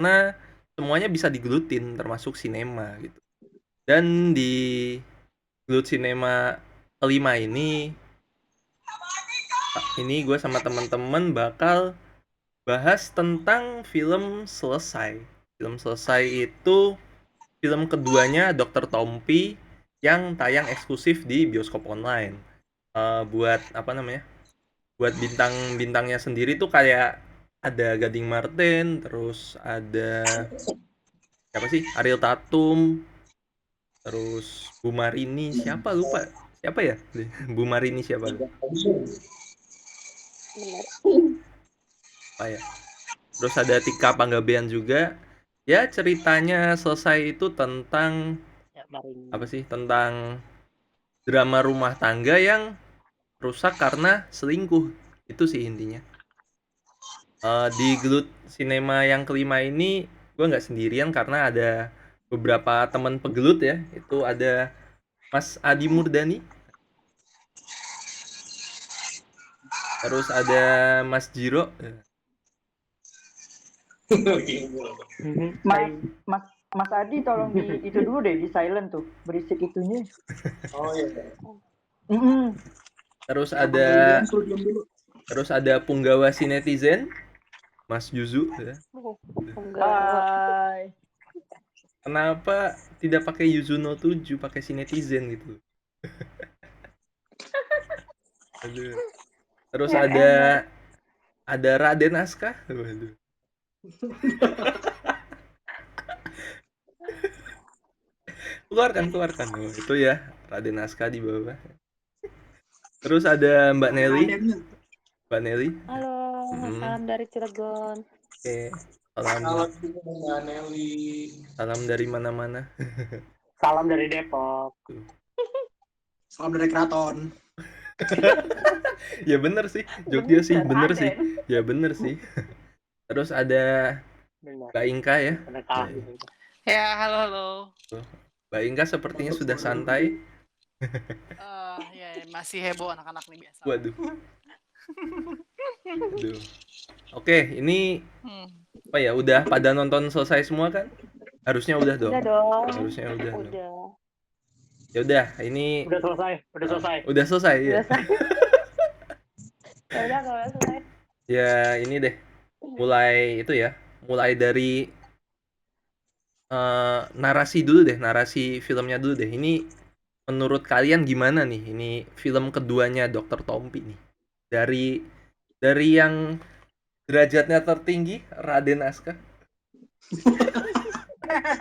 karena semuanya bisa digelutin termasuk sinema gitu. Dan di Gelut Cinema kelima ini gue sama teman-teman bakal bahas tentang film Selesai. Film Selesai itu film keduanya Dr. Tompi yang tayang eksklusif di bioskop online. Buat apa namanya? Buat bintang-bintangnya sendiri tuh kayak ada Gading Marten, terus ada siapa sih? Ariel Tatum, terus Bu Marini, siapa lupa? Siapa ya? Bu Marini siapa tuh? Benar. Apa ya? Terus ada Tika Panggabean juga. Ya ceritanya Selesai itu tentang Ya, Marini. apa sih? Tentang drama rumah tangga yang rusak karena selingkuh. Itu sih intinya. Di Gelut Cinema yang kelima ini gue nggak sendirian karena ada beberapa teman pegelut ya. Itu ada Mas Adi Murdani, terus ada Mas Jiro. Mas Adi tolong di itu dulu deh, di silent tuh, berisik itunya. Oh iya. Terus Kenapa ada nggak diam dulu, diam dulu? terus ada Punggawa si netizen, Mas Yuzu ya. Enggak. Hai. Kenapa tidak pakai Yuzuno 7, pakai si netizen gitu. Aduh. Terus Yang ada Raden Aska. Waduh. keluarkan. Oh, itu ya Raden Aska di bawah. Terus ada Mbak Nelly. Mbak Nelly. Halo, salam dari Cilegon. Oke. Salam Mbak Nelly. salam dari mana-mana. Salam dari Depok. Salam dari Keraton. Ya bener sih, Jogja sih bener sih. Ya bener sih. Terus ada Benar. Mbak Inka ya. Benar kalah gitu. Ya, halo. Mbak Inka sepertinya sudah santai. Ya masih heboh anak-anak nih biasa. Waduh. Aduh. Oke, ini apa ya? Udah pada nonton selesai semua kan? Harusnya udah dong. Udah dong. Harusnya udah. Dong. Udah. Ya udah, ini Udah selesai. Udah selesai ya. Ya udah kalau selesai. Ya, ini deh. Mulai itu ya. Mulai dari narasi dulu deh, narasi filmnya dulu deh. Ini menurut kalian gimana nih? Ini film keduanya Dr. Tompi nih. Dari yang derajatnya tertinggi, Raden Aska.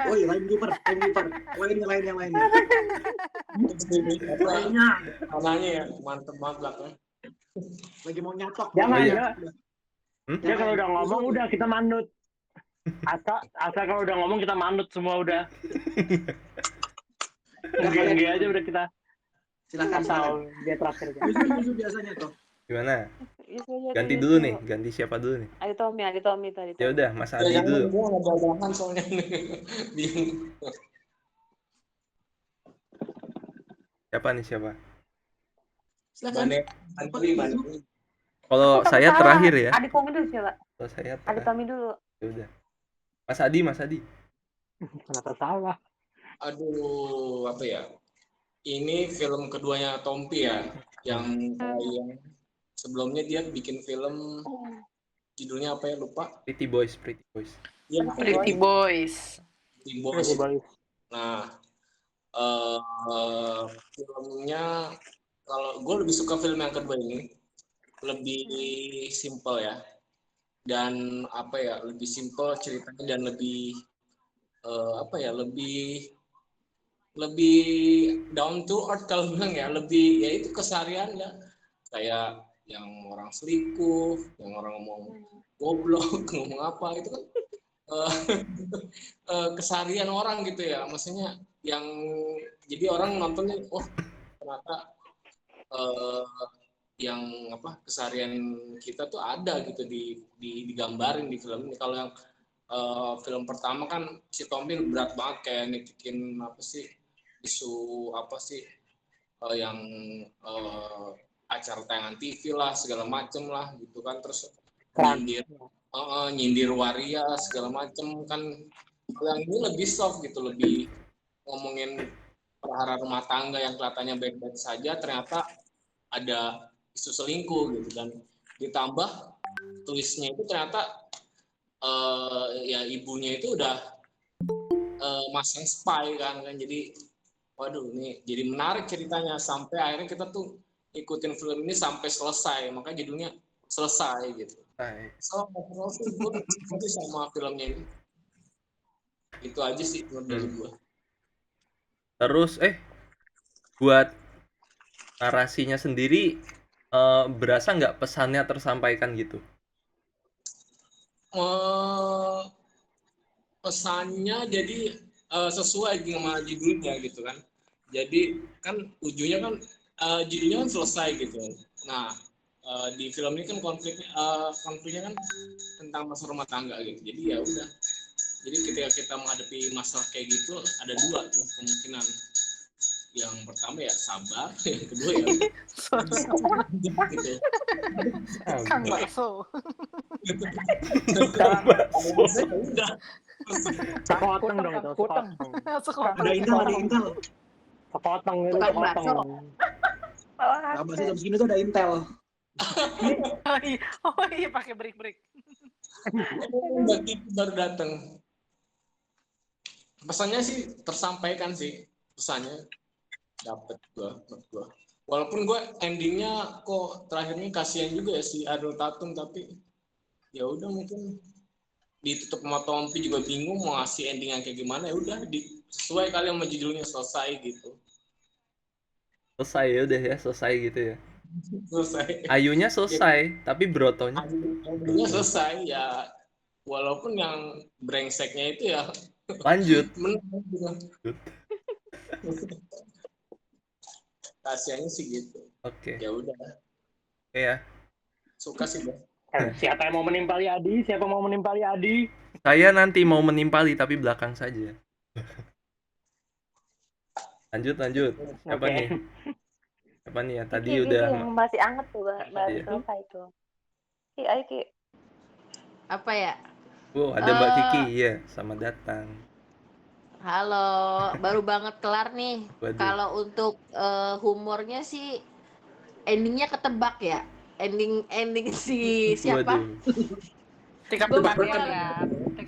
Oh iya, lain giver. Lain yang lainnya. Lainnya. Namanya ya, mantep banget kan. Lagi mau nyatok. Jangan Oh, iya. ya. Dia kalau udah ngomong udah kita manut. Asa kalau udah ngomong kita manut semua udah. Enggak aja udah kita. Silakan. Dia terakhir. Itu biasanya tuh. Gimana? Yusuf, Ganti dulu nih, ganti siapa dulu nih? Adi Tommy tadi. Ya udah, Mas Adi dulu. Gua enggak bawa soalnya. Bingung. Siapa? Silakan. Kalau saya salah. terakhir ya. Adi Tommy dulu coba. Kalau saya Adi terakhir. Tommy dulu. Ya udah. Mas Adi. Kenapa salah? Aduh, apa ya? Ini film keduanya Tompi ya, yang sebelumnya dia bikin film judulnya apa ya, lupa? Pretty Boys. Iya, Pretty Boys. Nah, filmnya kalau gue lebih suka film yang kedua ini, lebih simple ya, dan apa ya, lebih simple ceritanya dan lebih lebih down to earth kalau bilang ya, lebih ya itu keseharian ya, kayak yang orang selingkuh, yang orang ngomong goblok, ngomong apa itu kan keseharian orang gitu ya, maksudnya yang jadi orang nontonnya ternyata yang apa keseharian kita tuh ada gitu digambarin di film ini. Kalau yang film pertama kan si Tommy berat banget kayak nitipin apa sih isu apa sih yang acara tayangan TV lah segala macem lah gitu kan, terus nyindir waria segala macem kan. Yang ini lebih soft gitu, lebih ngomongin perkara rumah tangga yang kelihatannya baik-baik saja, ternyata ada isu selingkuh gitu. Dan ditambah twistnya itu ternyata ya ibunya itu udah masang spy kan. Jadi waduh, ini jadi menarik ceritanya sampai akhirnya kita tuh ikutin film ini sampai selesai, makanya judulnya Selesai gitu. So overall sih gue suka sama filmnya ini. Itu aja sih menurut dari gue. Terus buat narasinya sendiri berasa nggak pesannya tersampaikan gitu? Pesannya jadi sesuai sama judulnya gitu kan. Jadi kan ujungnya kan judulnya kan selesai gitu. Nah di film ini kan konfliknya kan tentang masalah rumah tangga gitu. Jadi ya udah. Jadi ketika kita menghadapi masalah kayak gitu ada dua tuh kemungkinan. Yang pertama ya sabar, yang kedua ya gitu. Kang bakso. Udah. Sepotong dong itu, Kutang. sepotong. Ada Intel. Sepotong itu, Tukang sepotong. bakso. Apa sih jam segini tuh ada Intel. Oh iya pakai break. Baru datang. Pesannya sih tersampaikan sih, pesannya dapet gua. Walaupun gue endingnya kok terakhirnya kasihan juga ya si Ariel Tatum, tapi ya udah mungkin ditutup sama Tompi juga bingung mau ngasih ending yang kayak gimana, ya udah sesuai kali sama judulnya Selesai gitu. Selesai ya udah ya, selesai gitu ya. Selesai. Ayunya selesai, tapi brotonya Endingnya selesai ya, walaupun yang brengseknya itu ya lanjut. menang gitu. Kasihannya sih gitu. Oke. Ya udah. Ya. Suka sih Bang. Siapa yang mau menimpali Adi? Siapa mau menimpali Adi? Saya nanti mau menimpali tapi belakang saja. Lanjut. Apa Oke. nih? Apa nih ya? Tadi Ki, udah yang masih anget tuh baru Iya. selesai tuh. Ki, ayo Ki. Apa ya? ada Mbak Kiki, iya, selamat datang. Halo, baru banget kelar nih. Waduh. Kalau untuk humornya sih endingnya ketebak ya. Ending si siapa? Waduh. Tingkat Gua depannya bakal- ya.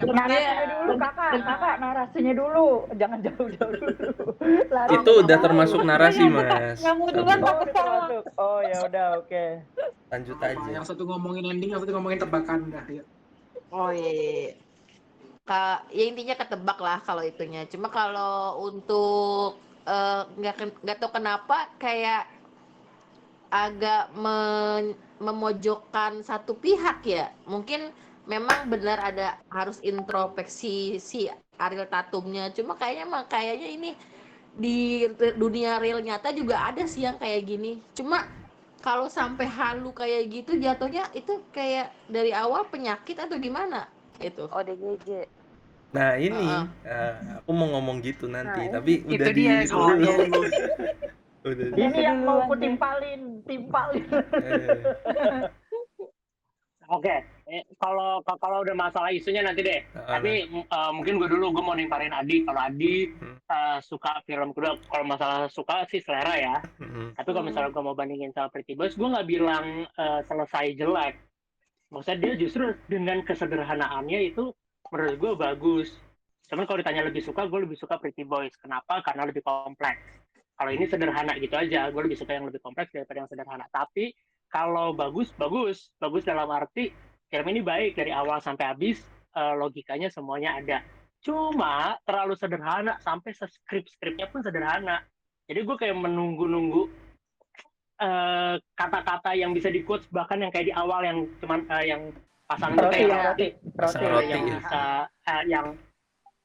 Narasinya dulu kakak, narasinya dulu, jangan jauh-jauh dulu. Lari Itu ke udah bawah. termasuk narasi, Mas. Yang mau duluan Sabar. takut salah. Termasuk. Oh ya udah, oke. Lanjut Apa, aja. yang satu ngomongin ending, yang satu ngomongin tebakan dah ya. Oh iya. Ya intinya ketebak lah kalau itunya. Cuma kalau untuk nggak tahu kenapa kayak agak memojokkan satu pihak ya. Mungkin memang benar ada harus introspeksi si Ariel Tatumnya. Cuma kayaknya ini di dunia real nyata juga ada sih yang kayak gini. Cuma kalau sampai halu kayak gitu jatuhnya itu kayak dari awal penyakit atau gimana itu. ODGJ. Nah, ini aku mau ngomong gitu nanti, Nah, tapi itu udah di dia, dulu. kalau- Udah di. Ini yang mau Duluan ku deh. timpalin. eh, Oke, kalau udah masalah isunya nanti deh. Tapi mungkin gue mau nimpalin Adi. Kalau Adi suka film kedua, kalau masalah suka sih selera ya. Tapi kalau misalnya gue mau bandingin sama Pretty Boys, gue nggak bilang selesai jelek. Maksudnya dia justru dengan kesederhanaannya itu menurut gue bagus. Cuman kalau ditanya lebih suka, gue lebih suka Pretty Boys. Kenapa? Karena lebih kompleks. Kalau ini sederhana gitu aja, gue lebih suka yang lebih kompleks daripada yang sederhana. Tapi kalau bagus dalam arti film ini baik dari awal sampai habis, logikanya semuanya ada. Cuma terlalu sederhana sampai skripnya pun sederhana. Jadi gue kayak menunggu kata-kata yang bisa di quotes, bahkan yang kayak di awal yang cuman yang pasangan itu kayak Roti. Roti, yang ya. bisa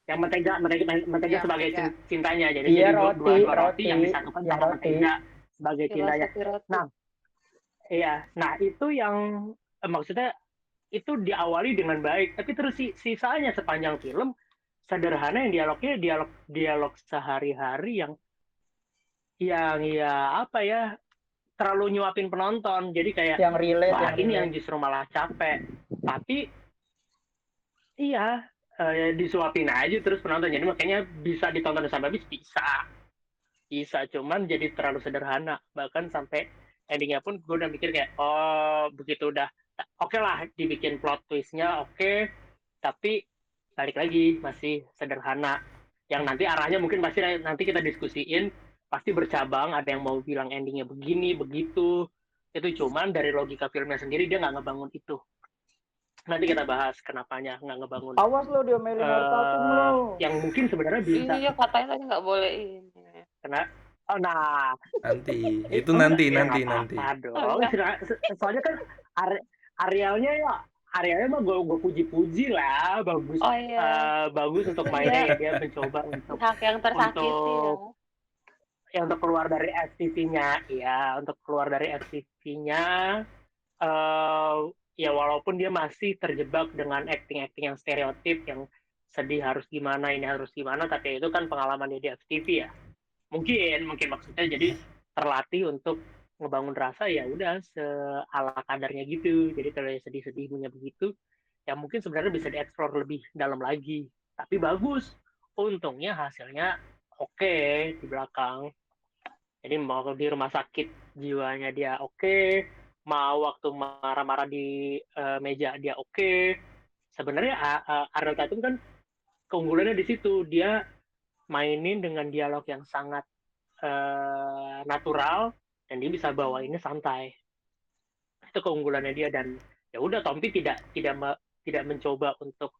yang mentega Iya, sebagai mentega. cintanya. Jadi Iya, jadi dua roti. roti yang disatukan Iya, sama roti. mentega sebagai cintanya. Filosofi roti. Nah, iya, nah itu yang maksudnya itu diawali dengan baik, tapi terus sisanya sepanjang film sederhana, yang dialognya dialog sehari-hari yang ya apa ya, terlalu nyuapin penonton. Jadi kayak Yang relate, wah, yang ini relate. yang justru malah capek. Tapi Iya, disuapin aja terus penonton. Jadi makanya bisa ditonton sampai habis, bisa. Cuman jadi terlalu sederhana. Bahkan sampai endingnya pun gue udah mikir kayak, oh begitu udah, oke lah dibikin plot twistnya, oke. Tapi balik lagi masih sederhana. Yang nanti arahnya mungkin pasti nanti kita diskusiin, pasti bercabang. Ada yang mau bilang endingnya begini, begitu. Itu cuman dari logika filmnya sendiri dia nggak ngebangun itu. Nanti kita bahas kenapanya nggak ngebangun. Awas lo diomelin air tatum lo. Yang mungkin sebenarnya bisa. Iya, katanya tadi nggak boleh ini. Nah, Nanti. Itu nanti. Aduh, soalnya kan Arielnya mah gue puji-puji lah, bagus. Oh iya. Bagus untuk mainnya ya, dia mencoba untuk Hak yang tersakiti ya. Untuk keluar dari FTV-nya, ya, untuk keluar dari FTV-nya, ya walaupun dia masih terjebak dengan acting yang stereotip, yang sedih harus gimana, ini harus gimana, tapi itu kan pengalaman dia di FTV ya. Mungkin maksudnya jadi terlatih untuk ngebangun rasa, ya udah seala kadarnya gitu. Jadi kalau sedih-sedih punya begitu, ya mungkin sebenarnya bisa dieksplor lebih dalam lagi. Tapi bagus, untungnya hasilnya oke di belakang. Jadi mau di rumah sakit jiwanya dia oke, mau waktu marah-marah di meja dia oke. Sebenarnya Ariel Tatum kan keunggulannya di situ, dia mainin dengan dialog yang sangat natural dan dia bisa bawainnya santai. Itu keunggulannya dia. Dan ya udah, Tompi tidak mencoba untuk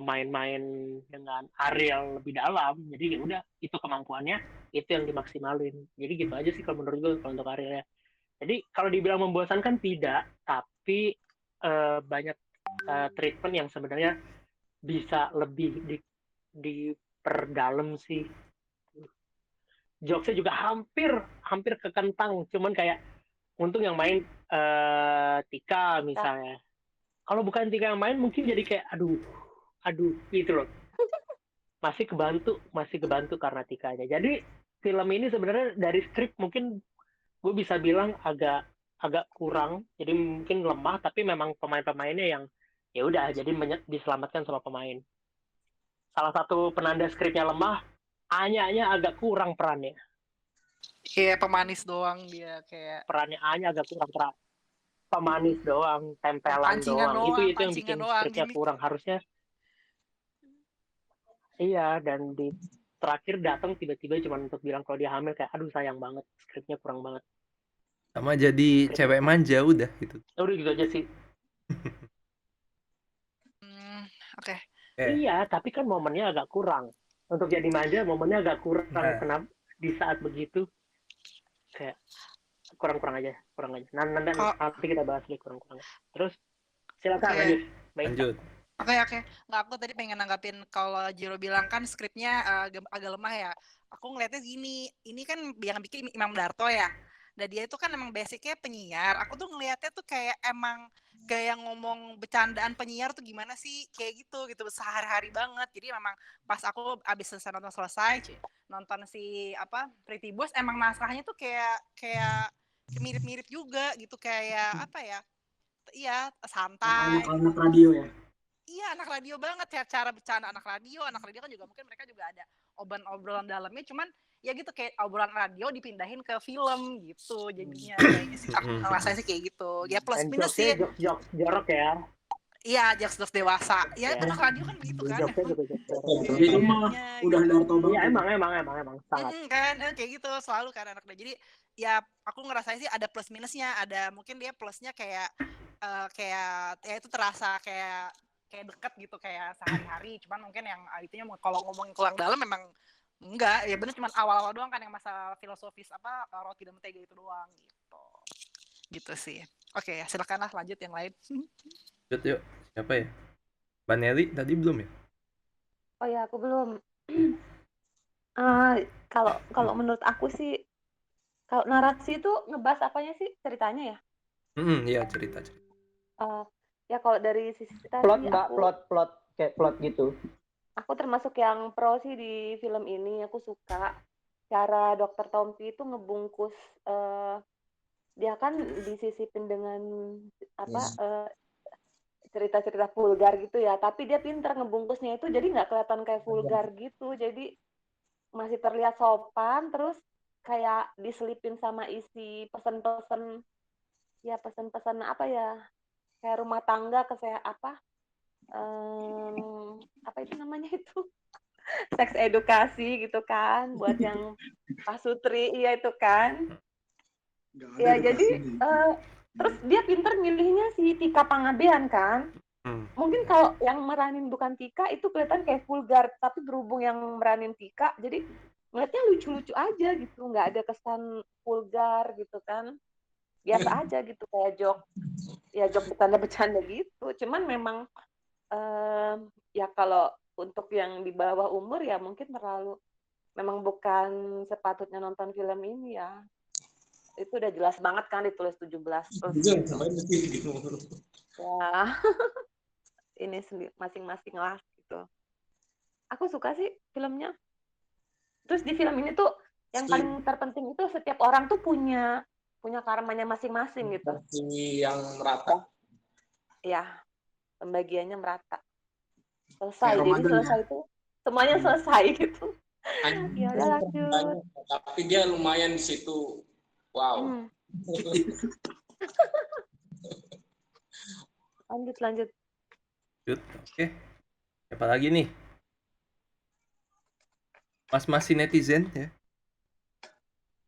main-main dengan Ariel lebih dalam. Jadi ya udah, itu kemampuannya, itu yang dimaksimalin. Jadi gitu aja sih kalau menurut gue kalau untuk Ariel ya. Jadi kalau dibilang membosankan tidak, tapi banyak treatment yang sebenarnya bisa lebih diperdalam sih. Jokesnya juga hampir kekentang, cuman kayak untung yang main Tika misalnya. Kalau bukan Tika yang main mungkin jadi kayak aduh gitu loh. Masih kebantu karena Tikanya. Jadi film ini sebenarnya dari skrip mungkin gue bisa bilang agak kurang, jadi mungkin lemah, tapi memang pemain-pemainnya yang ya udah jadi diselamatkan sama pemain. Salah satu penanda skripnya lemah, Anya agak kurang perannya. Iya, pemanis doang dia kayak. Perannya Anya agak kurang pemanis doang, tempelan doang. Itu yang bikin skripnya kurang. Harusnya iya, dan di terakhir datang tiba-tiba cuma untuk bilang kalau dia hamil, kayak aduh sayang banget, skripnya kurang banget. Sama jadi cewek manja udah gitu. Udah gitu aja sih. Oke. Iya, tapi kan momennya agak kurang. Untuk jadi manja momennya agak kurang. Kenapa di saat begitu kayak kurang aja. Nanti kita bahas lagi kurang. Terus silakan lanjut. Oke. Nggak, aku tadi pengen nanggapin kalau Jiro bilang kan skripnya agak lemah ya. Aku ngeliatnya gini, ini kan yang bikin Imam Darto ya. Dan dia itu kan emang basicnya penyiar. Aku tuh ngeliatnya tuh kayak emang kayak ngomong bercandaan penyiar tuh gimana sih, kayak gitu sehari-hari banget. Jadi memang pas aku abis nonton selesai nonton si Pretty Boys, emang naskahnya tuh kayak mirip-mirip juga gitu, kayak apa ya? Iya, santai. Anak radio ya. Iya, anak radio banget ya, cara bercanda anak radio kan juga mungkin mereka juga ada obrolan dalamnya, cuman ya gitu kayak obrolan radio dipindahin ke film gitu jadinya kayaknya sih. Aku rasanya sih kayak gitu. Ya plus minus sih. Jokes jorok ya. Iya, jokes dewasa. Ya anak radio kan begitu kan. Itu mah udah Darto banget. Iya, emang sangat. Kan kayak gitu selalu kan anak radio. Jadi ya aku ngerasain sih ada plus minusnya. Ada mungkin dia plusnya kayak ya itu terasa kayak dekat gitu kayak sehari-hari. Cuman mungkin yang itunya kalau ngomongin kurang dalam memang enggak. Ya bener cuman awal-awal doang kan yang masalah filosofis roti dan mentega itu doang gitu. Gitu sih. Oke, silakanlah lanjut yang lain. Lanjut yuk. Siapa ya? Mbak Nelly tadi belum ya? Oh ya, aku belum. Kalau menurut aku sih, kalau narasi itu ngebahas apanya sih, ceritanya ya? Iya, cerita. Ya kalau dari sisi cerita plot sih, mbak, plot kayak plot gitu. Aku termasuk yang pro sih di film ini. Aku suka cara Dr. Tompi itu ngebungkus, dia kan disisipin dengan cerita-cerita vulgar gitu ya, tapi dia pintar ngebungkusnya itu jadi nggak kelihatan kayak vulgar gitu. Jadi masih terlihat sopan, terus kayak diselipin sama isi pesan-pesan, ya pesan-pesan apa ya, kayak rumah tangga, apa itu namanya itu, seks edukasi gitu kan, buat yang pasutri, iya itu kan. Nggak ada Ya jadi edukasinya. terus dia pinter milihnya si Tika Pangabean kan. Mungkin kalau yang meranin bukan Tika itu kelihatan kayak vulgar, tapi berhubung yang meranin Tika, jadi ngeliatnya lucu-lucu aja gitu, nggak ada kesan vulgar gitu kan. Biasa aja gitu, kayak jok bercanda-bercanda gitu. Cuman memang ya kalau untuk yang di bawah umur ya mungkin memang bukan sepatutnya nonton film ini ya. Itu udah jelas banget kan ditulis 17 plus gitu. Ya, ini masing-masing lah gitu. Aku suka sih filmnya. Terus di film ini tuh yang paling terpenting itu setiap orang tuh punya karmanya masing-masing gitu. Yang merata. Ya, pembagiannya merata. Selesai. Jadi Ramadan, selesai itu semuanya selesai gitu. Ya udah lanjut. Tapi dia lumayan di situ. Wow. Lanjut. Oke. Siapa lagi nih? Mas-mas netizen ya.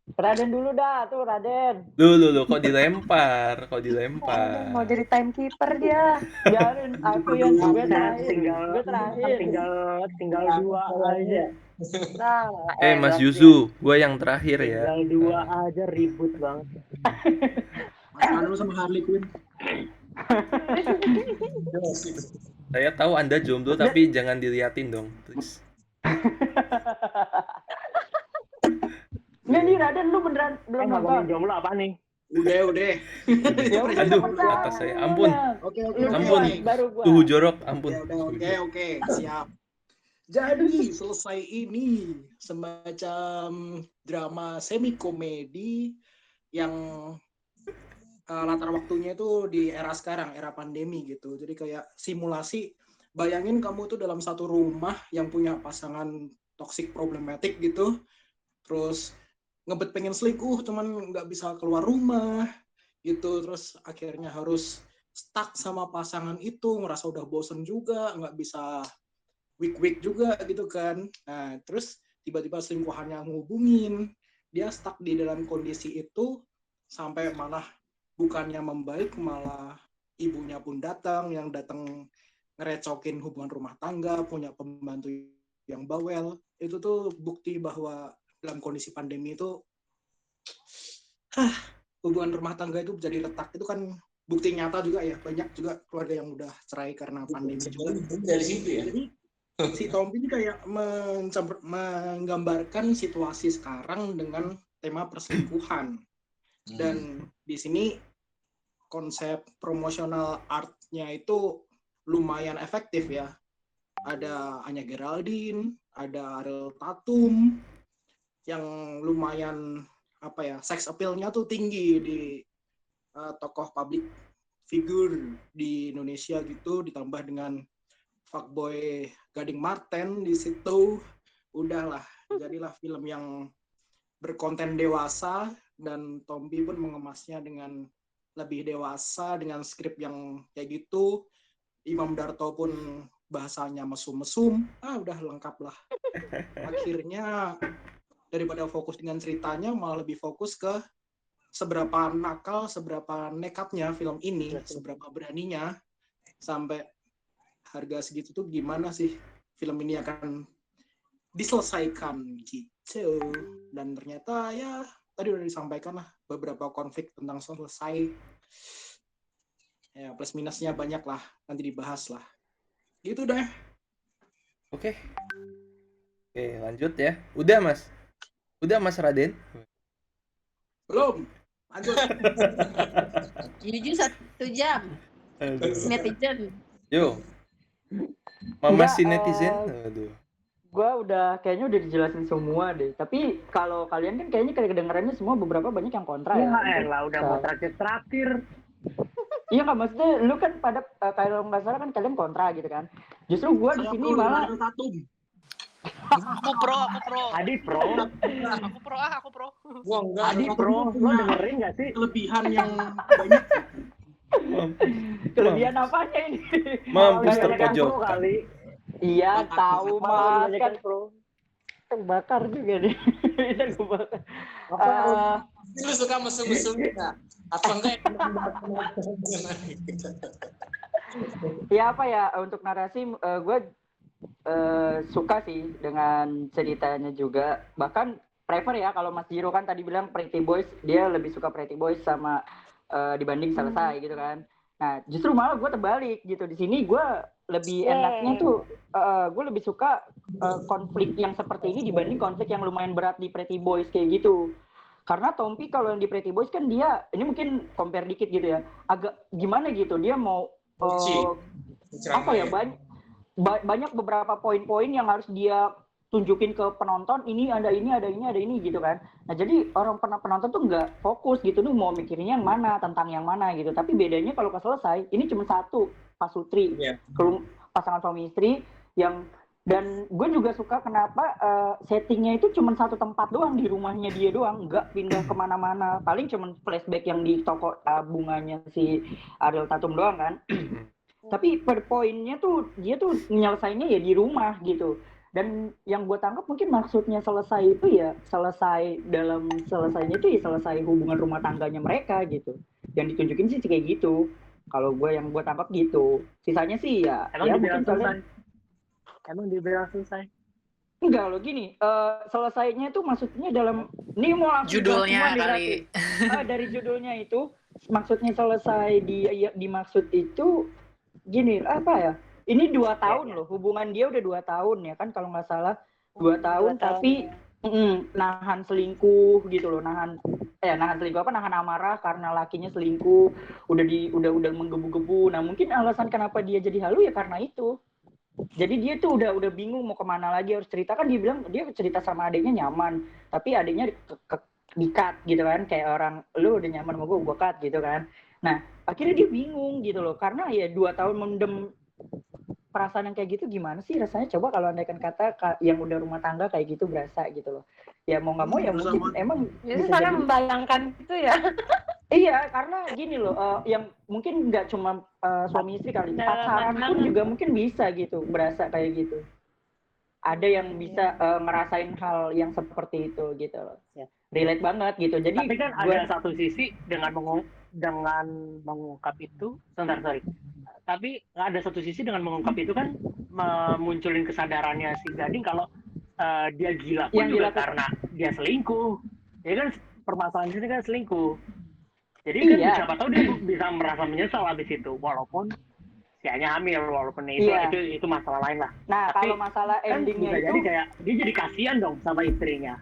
Raden dulu dah, tuh Raden. Loh, kok dilempar? Mau jadi timekeeper dia. Biarin aku yang gue terakhir. Tinggal 2 aja. Nah, Mas Yuzu, gue yang terakhir ya. Tinggal 2 aja ribut banget. Pasangan lu sama Harley Quinn. Saya tahu Anda jomblo tapi jangan diliatin dong, please. Nggak nih Raden, lu beneran belum nonton? Jomblo apa nih? Udah. Aduh, kata saya. Ampun. Oke. Ampun. Baru gua. Suhu jorok, ampun. Oke, siap. Jadi selesai ini semacam drama semi komedi yang latar waktunya itu di era sekarang, era pandemi gitu. Jadi kayak simulasi. Bayangin kamu tuh dalam satu rumah yang punya pasangan toxic problematic gitu. Terus ngebet pengen selingkuh, cuman nggak bisa keluar rumah gitu. Terus akhirnya harus stuck sama pasangan itu, ngerasa udah bosen juga, nggak bisa week juga gitu kan. Nah, terus tiba-tiba selingkuhannya ngehubungin, dia stuck di dalam kondisi itu sampai malah bukannya membaik, malah ibunya pun datang, yang datang ngerecokin hubungan rumah tangga, punya pembantu yang bawel. Itu tuh bukti bahwa dalam kondisi pandemi itu hubungan rumah tangga itu jadi retak. Itu kan bukti nyata juga ya, banyak juga keluarga yang udah cerai karena pandemi juga. Dari situ ya. Jadi si Tompi ini kayak menggambarkan situasi sekarang dengan tema perselingkuhan. Dan di sini konsep promotional art-nya itu lumayan efektif ya. Ada Anya Geraldine, ada Ariel Tatum yang lumayan sex appeal-nya tuh tinggi di tokoh public figure di Indonesia gitu, ditambah dengan fuckboy Gading Marten di situ. Udahlah, jadilah film yang berkonten dewasa, dan Tompi pun mengemasnya dengan lebih dewasa dengan skrip yang kayak gitu. Imam Darto pun bahasanya mesum-mesum. Udah lengkap lah. Akhirnya daripada fokus dengan ceritanya, malah lebih fokus ke seberapa nakal, seberapa nekatnya film ini, seberapa beraninya, sampai harga segitu tuh gimana sih film ini akan diselesaikan gitu. Dan ternyata ya tadi udah disampaikan lah beberapa konflik tentang selesai. Ya plus minusnya banyak lah, nanti dibahas lah. Gitu deh. Oke, lanjut ya. Udah Mas Raden? Belum. Lanjut. Jujur 1 jam. Netizen. Yo. Mama si netizen. Aduh. Gua kayaknya udah dijelasin semua deh. Tapi kalau kalian kan kayaknya kedengarannya semua beberapa banyak yang kontra ya. Elah udah mau terakhir. Iya nggak, maksudnya lu kan pada kalau nggak salah kan kalian kontra gitu kan. Justru gue di Saya sini pro dengan malah Ariel Tatum. Aku pro. Adi pro, Aku pro. Gua enggak. Adi Ariel Tatum pro, tuh lo punya dengerin nggak sih? kelebihan yang banyak. kelebihan apanya ini? Mampus Kebanyakan pro terpojokkan. kali. Iya Bakat, tahu bakat. mas kan Kebanyakan pro. terbakar juga nih. Itu kebakar. Apa lu suka mesum-mesum enggak? Atau enggak Ya apa ya, untuk narasi gue suka sih dengan ceritanya juga. Bahkan prefer ya, kalau Mas Jiro kan tadi bilang Pretty Boys, dia lebih suka Pretty Boys sama dibanding Selesai gitu kan. Nah justru malah gue terbalik gitu. Di sini gue lebih enaknya tuh gue lebih suka konflik yang seperti ini dibanding konflik yang lumayan berat di Pretty Boys kayak gitu. Karena Tompi kalau yang di Pretty Boys kan dia, ini mungkin compare dikit gitu ya, agak gimana gitu, dia mau apa ya, banyak beberapa poin-poin yang harus dia tunjukin ke penonton, ini ada ini gitu kan. Nah jadi orang penonton tuh nggak fokus gitu, tuh mau mikirnya yang mana, tentang yang mana gitu. Tapi bedanya kalau ke Selesai, ini cuma satu, Pak Sutri, kalau pasangan suami istri yang, dan gue juga suka kenapa settingnya itu cuma satu tempat doang, di rumahnya dia doang, nggak pindah kemana-mana. Paling cuma flashback yang di toko bunganya si Ariel Tatum doang kan. Tapi per poinnya tuh dia tuh nyelesainnya ya di rumah gitu. Dan yang gue tangkap mungkin maksudnya selesai itu ya selesai, dalam selesainya itu ya selesai hubungan rumah tangganya mereka gitu. Yang ditunjukin sih kayak gitu. Kalau gue yang gue tangkap gitu. Sisanya sih ya Emang mungkin kalian dibilang selesai? enggak loh, gini, selesainya itu maksudnya dalam, ini mau langsung Judulnya semua kali. dari judulnya itu maksudnya selesai dimaksud itu gini, apa ya, ini 2 tahun loh, hubungan dia udah 2 tahun ya kan kalau nggak salah 2 tahun, tapi nahan selingkuh gitu loh, nahan selingkuh apa, nahan amarah karena lakinya selingkuh, udah menggebu-gebu. Nah mungkin alasan kenapa dia jadi halu ya karena itu. Jadi dia tuh udah bingung mau kemana lagi harus cerita, kan dia bilang dia cerita sama adiknya nyaman, tapi adiknya di-cut gitu kan, kayak orang lu udah nyaman sama gue cut gitu kan. Nah akhirnya dia bingung gitu loh, karena ya 2 tahun mendem perasaan yang kayak gitu, gimana sih rasanya coba kalau andaikan kata yang udah rumah tangga kayak gitu berasa gitu loh. Ya mau nggak mau ya mungkin emang Jadi bisa saya jadi membayangkan itu ya. iya, karena gini loh, yang mungkin nggak cuma suami istri kali, pacaran pun juga mungkin bisa gitu, berasa kayak gitu. Ada yang bisa ngerasain hal yang seperti itu gitu loh. Relate banget gitu. Jadi tapi kan ada satu sisi dengan mengungkap itu, sorry. Tapi ada satu sisi dengan mengungkap itu kan memunculin kesadarannya si Gading kalau dia gila pun juga karena dia selingkuh. Ya kan permasalahan ini kan selingkuh. Jadi kan siapa tahu dia bisa merasa menyesal habis itu, walaupun sianya hamil, walaupun itu masalah lain lah. Nah, tapi kalau masalah endingnya bisa itu jadi kayak dia jadi kasihan dong sama istrinya.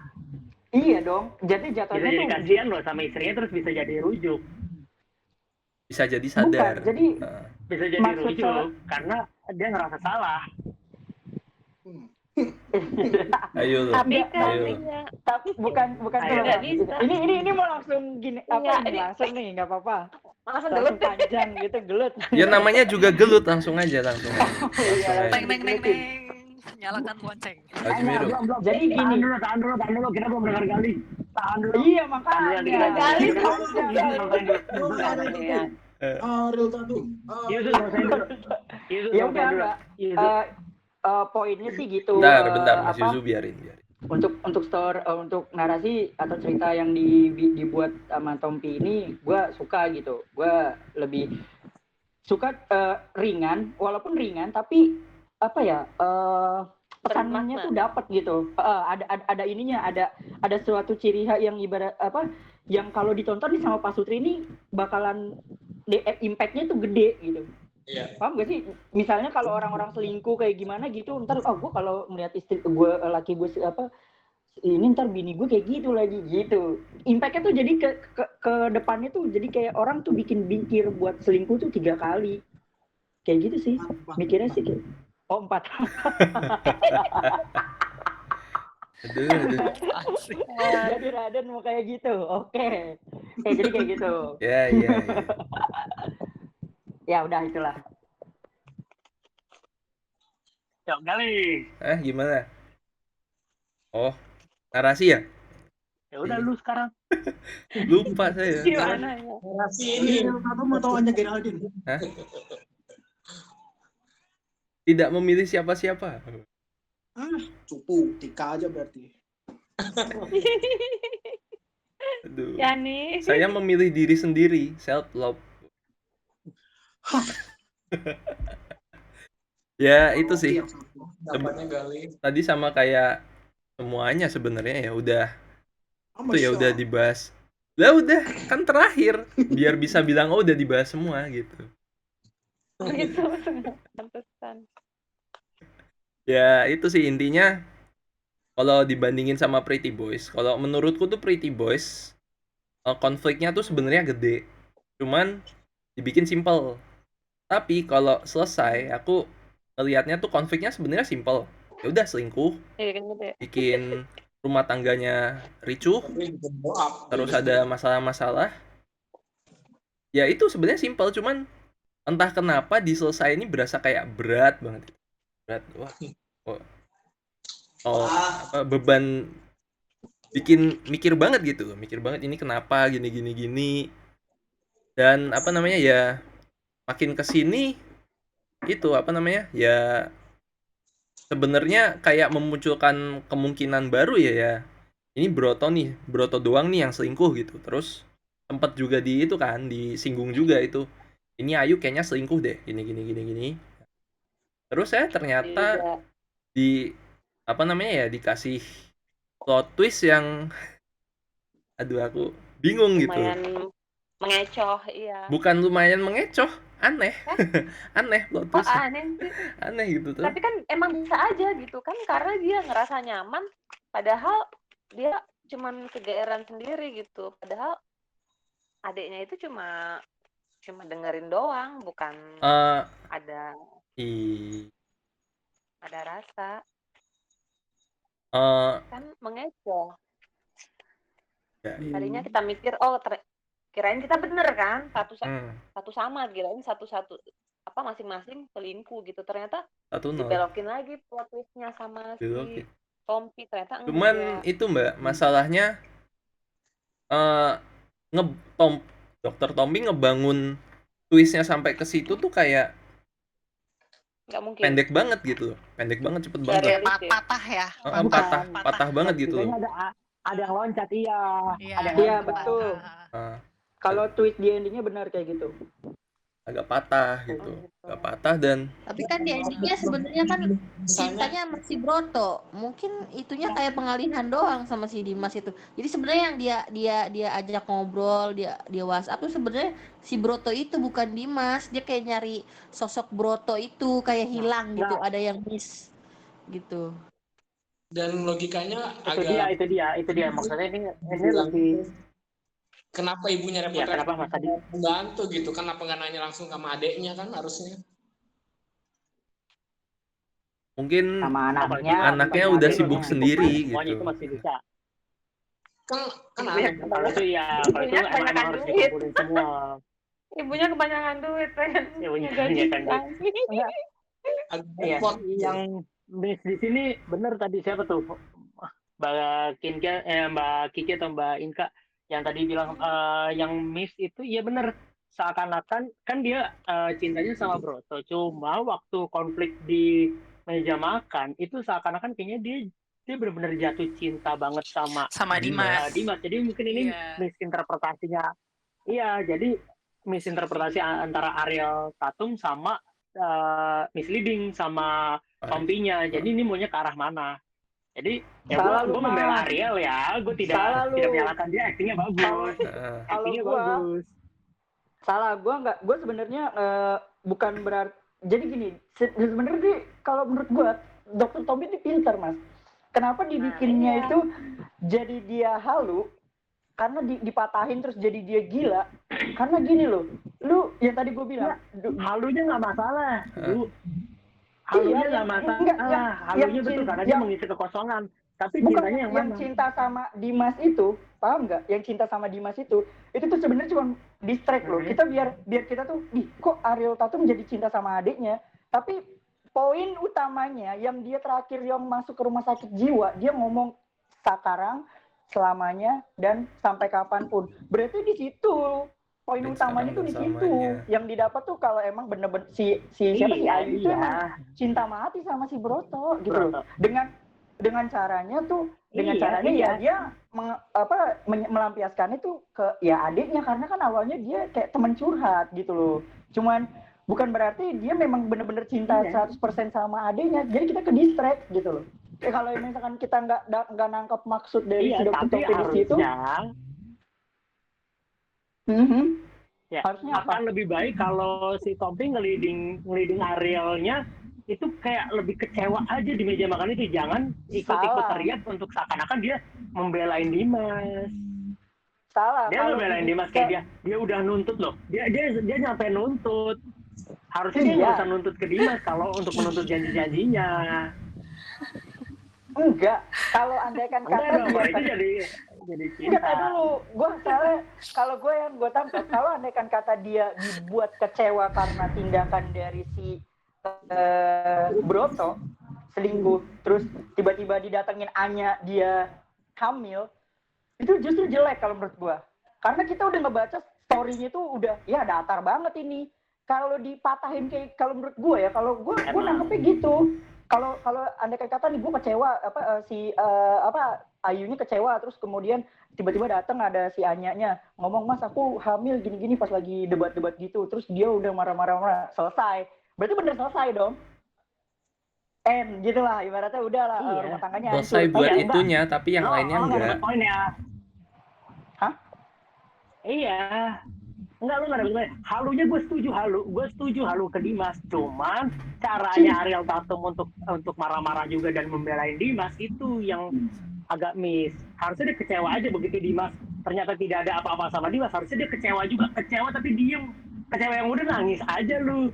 Iya dong. Jadi jatuhnya bisa jadi tuh kasihan loh sama istrinya, terus bisa jadi rujuk. Bisa jadi sadar. Bukan, jadi bisa jadi rujuk karena dia ngerasa salah. Ayo tapi bukan ini mau langsung gini langsung nih, nggak apa-apa, langsung panjang gitu, gelut ya, namanya juga gelut, langsung aja Neng nyalakan lonceng. Jadi gini, tahan dulu, kita belum dengar Gali. Tahan dulu. Iya makanya Gali Ariel Tatum. Ya udah, poinnya sih gitu. Bentar, Mas Yuzu biarin. Untuk untuk narasi atau cerita yang dibuat sama Tompi ini, gue suka gitu. Gue lebih suka ringan, walaupun ringan, tapi apa ya, pesannya tuh dapat gitu. Ada ininya, ada suatu ciri khas yang ibarat apa, yang kalau ditonton nih sama Pak Sutri ini bakalan impact-nya tuh gede gitu. Iya. Paham gak sih? Misalnya kalau orang-orang selingkuh kayak gimana gitu, ntar gue kalau melihat istri gue, laki gue apa ini, ntar bini gue kayak gitu lagi gitu. Impact-nya tuh jadi ke depannya tuh jadi kayak orang tuh bikin bingkir buat selingkuh tuh 3 kali. Kayak gitu sih. Mikirnya sih kayak 4. Aduh. Jadi Raden mau kayak gitu. Oke. Jadi kayak gitu. Ya. Ya udah itulah. Yuk, Gali. Gimana? Oh, narasi ya? Ya udah lu sekarang. Lupa saya. Gimana ya? Narasi ini. Atau mau tahu hanya Geraldine? Hah? Tidak memilih siapa-siapa. Cupu, Tika aja berarti. Aduh. Yani. Saya memilih diri sendiri, self love. Ya itu sih. Dapatnya Gali. Tadi sama kayak semuanya sebenarnya ya udah. Itu ya udah dibahas. Lah udah kan terakhir biar bisa bilang udah dibahas semua gitu. Gitu. Pantesan. Ya itu sih intinya. Kalau dibandingin sama Pretty Boys, kalau menurutku tuh Pretty Boys konfliknya tuh sebenarnya gede. Cuman dibikin simple. Tapi kalau selesai, aku ngelihatnya tuh konfliknya sebenarnya simple. Ya udah selingkuh, Iya kan gitu ya. bikin rumah tangganya ricuh, terus ada masalah-masalah. Ya itu sebenarnya simple, cuman entah kenapa di selesai ini berasa kayak berat banget. Berat, beban bikin mikir banget gitu loh, mikir banget ini kenapa gini. Dan apa namanya ya, makin kesini itu apa namanya ya sebenarnya kayak memunculkan kemungkinan baru ya ini Broto doang nih yang selingkuh gitu. Terus sempat juga di itu kan disinggung juga itu ini Ayu kayaknya selingkuh deh gini. Terus saya ternyata di apa namanya ya dikasih plot twist yang aduh aku bingung gitu. Lumayan mengecoh, iya. Bukan lumayan mengecoh, aneh. Aneh plot twist. Aneh sih. Aneh gitu tuh. Tapi kan emang bisa aja gitu kan karena dia ngerasa nyaman padahal dia cuman kegeeran sendiri gitu. Padahal adiknya itu cuma dengerin doang, bukan ada rasa. Kan mengecoh. Tadinya kita mikir kirain kita bener kan satu sama, kirain satu apa masing-masing selingkuh gitu, ternyata dibelokin lagi plot twistnya sama si Tompi, ternyata enggak. Cuman itu Mbak masalahnya Dr. Tompi ngebangun twistnya sampai ke situ tuh kayak nggak mungkin. Pendek banget gitu, cepet banget. Patah ya. Patah banget gitu loh. Ada yang loncat, iya. Iya betul. Kalau twist di endingnya benar kayak gitu. Agak patah gitu, agak patah dan. Tapi kan di endingnya sebenarnya kan cintanya masih Broto, mungkin itunya kayak pengalihan doang sama si Dimas itu. Jadi sebenarnya yang dia ajak ngobrol, dia WhatsApp tuh sebenarnya si Broto itu bukan Dimas, dia kayak nyari sosok Broto itu kayak hilang gitu, ada yang miss gitu. Dan logikanya itu dia maksudnya ini lebih kenapa ibunya repot-repot membantu gitu, kenapa nggak nanya langsung sama adeknya kan harusnya. Mungkin sama anaknya udah sibuk sendiri gitu. Itu masih bisa. Kan kalau itu ya emang harus dikumpulin semua. Ibunya kebanyakan duit kan. Ibunya kebanyakan duit. Yang di sini bener tadi siapa tuh? Mbak Kiki atau Mbak Inka yang tadi bilang yang miss itu ya bener, seakan-akan kan dia cintanya sama Broto, cuma waktu konflik di meja makan itu seakan-akan kayaknya dia benar-benar jatuh cinta banget sama Dimas. Jadi mungkin ini misinterpretasinya. Iya, jadi misinterpretasi antara Ariel Tatum sama misleading sama Tompinya. Jadi ini maunya ke arah mana? Jadi ya gue membela Ariel ya, gue tidak menyalahkan dia, aktingnya bagus. Bagus. Salah, gue sebenarnya bukan berarti. Jadi gini, sebenarnya kalau menurut gue Dr. Tompi itu pintar mas. Kenapa dibikinnya itu jadi dia halu? Karena dipatahin terus jadi dia gila. Karena gini loh, lu yang tadi gue bilang halunya nggak masalah. Halunya nggak masalah. Halunya betul karena dia mengisi kekosongan. Tapi bukan cintanya yang mana? cinta sama Dimas itu, paham nggak? Yang cinta sama Dimas itu tuh sebenarnya cuma distract loh. Kita biar kita tuh, kok Ariel Tatum jadi cinta sama adiknya? Tapi poin utamanya yang dia terakhir yang masuk ke rumah sakit jiwa, dia ngomong sekarang, selamanya, dan sampai kapanpun. Berarti di situ poin Dan utamanya tuh di situ. selamanya. Yang didapat tuh kalau emang bener-bener siapa sih Ayu itu emang cinta mati sama si Broto gitu loh. Dengan caranya tuh ya dia melampiaskan itu ke ya adiknya, karena kan awalnya dia kayak teman curhat gitu loh. Cuman bukan berarti dia memang bener-bener cinta 100% sama adiknya. Jadi kita ke distract gitu loh. Kalau misalkan kita nggak nangkep maksud dari si dokter Tompi di situ, harusnya akan lebih baik kalau si Tompi ngeliding Arielnya itu kayak lebih kecewa aja di meja makan itu, jangan ikut-ikut teriak untuk seakan-akan dia membelain Dimas. Salah. Dia membelain Dimas kayak dia udah nuntut loh. Dia nyampe nuntut. Harusnya dia nggak usah nuntut ke Dimas kalau untuk menuntut janji-janjinya. Enggak. Kalau andaikan kata dia itu jadi cinta. Enggak, dulu. Kalau gue yang gue tangkap, kalau andaikan kata dia dibuat kecewa karena tindakan dari si Broto selingkuh, terus tiba-tiba didatengin Anya dia hamil, itu justru jelek kalau menurut gue. Karena kita udah ngebaca story-nya itu udah ya datar banget ini. Kalau dipatahin kayak, kalau menurut gue ya, kalau gue nangkepnya gitu. Kalau andaikan kata nih gue kecewa Ayunya kecewa, terus kemudian tiba-tiba datang ada si Anyanya ngomong, "Mas, aku hamil gini-gini," pas lagi debat-debat gitu, terus dia udah marah-marah, selesai. Berarti bener selesai dong. Gitu lah, ibaratnya udah lah, rumah tangganya hancur. Selesai buat itunya, tapi yang lainnya enggak. Hah? Iya. Enggak, lu nggak dapet poinnya. Halunya gue setuju halu ke Dimas. Cuman caranya Ariel Tatum untuk marah-marah juga dan membelain Dimas itu yang agak miss. Harusnya dia kecewa aja begitu Dimas ternyata tidak ada apa-apa sama Dimas. Harusnya dia kecewa juga, tapi diem. Kecewa yang udah nangis aja lu.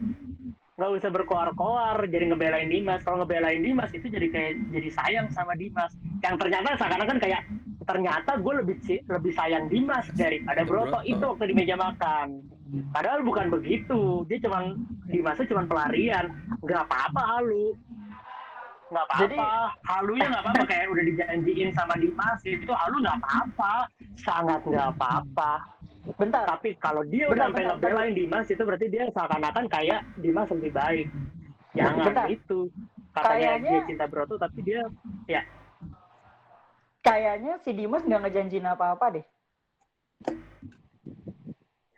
Nggak usah berkoar-koar jadi ngebelain Dimas. Kalau ngebelain Dimas itu jadi sayang sama Dimas. Yang ternyata seakan-akan kayak ternyata gue lebih sayang Dimas daripada Broto itu waktu di meja makan. Padahal bukan begitu. Dimasnya cuman pelarian. Nggak apa-apa halu. Nggak apa-apa. Halunya nggak apa-apa, kayak udah dijanjiin sama Dimas itu halu nggak apa-apa. Sangat nggak apa-apa. Bentar. Tapi kalau dia udah sampai ngebelain Dimas itu berarti dia seakan-akan kayak Dimas lebih baik. Jangan itu. Katanya dia cinta Broto tapi dia ya. Kayaknya si Dimas nggak ngejanjiin apa-apa deh.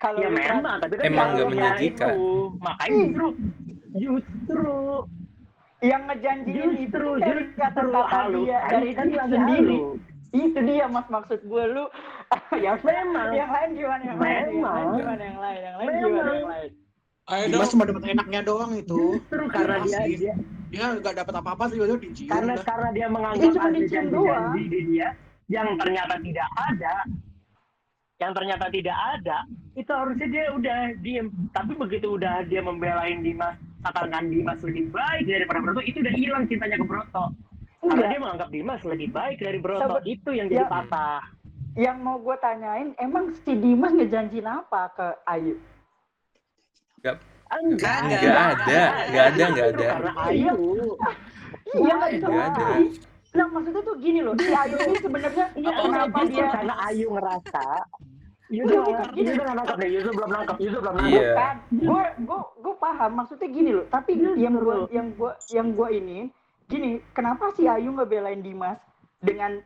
Kalau ya memang, tapi kan emang nggak menjanjikan. Makanya justru yang ngejanjiin itu dari kata-kata dia dari dia sendiri. Itu dia Mas, maksud gue lu. Ya memang. Yang lain gimana yang lain? Dimas cuma dapat enaknya doang itu. Justru karena dia nggak dapat apa-apa sih, udah dicium. Karena dia menganggap ada janji-janji di dia yang ternyata tidak ada, itu harusnya dia udah diem. Tapi begitu udah dia membelain Dimas, katakan Dimas lebih baik daripada Broto, itu udah hilang cintanya ke Broto. Karena dia menganggap Dimas lebih baik dari Broto, itu yang jadi patah. Yang mau gue tanyain, emang si Dimas ngejanjiin apa ke Ayu? Enggak ada. Karena Ayu. Iya, enggak ada. Nah, maksudnya tuh gini loh, si Ayu ini sebenarnya kenapa dia karena Ayu ngerasa Yusuf belum nangkap. Bukan, gue paham maksudnya gini loh. Tapi yang gue ini gini, kenapa si Ayu ngebelain Dimas dengan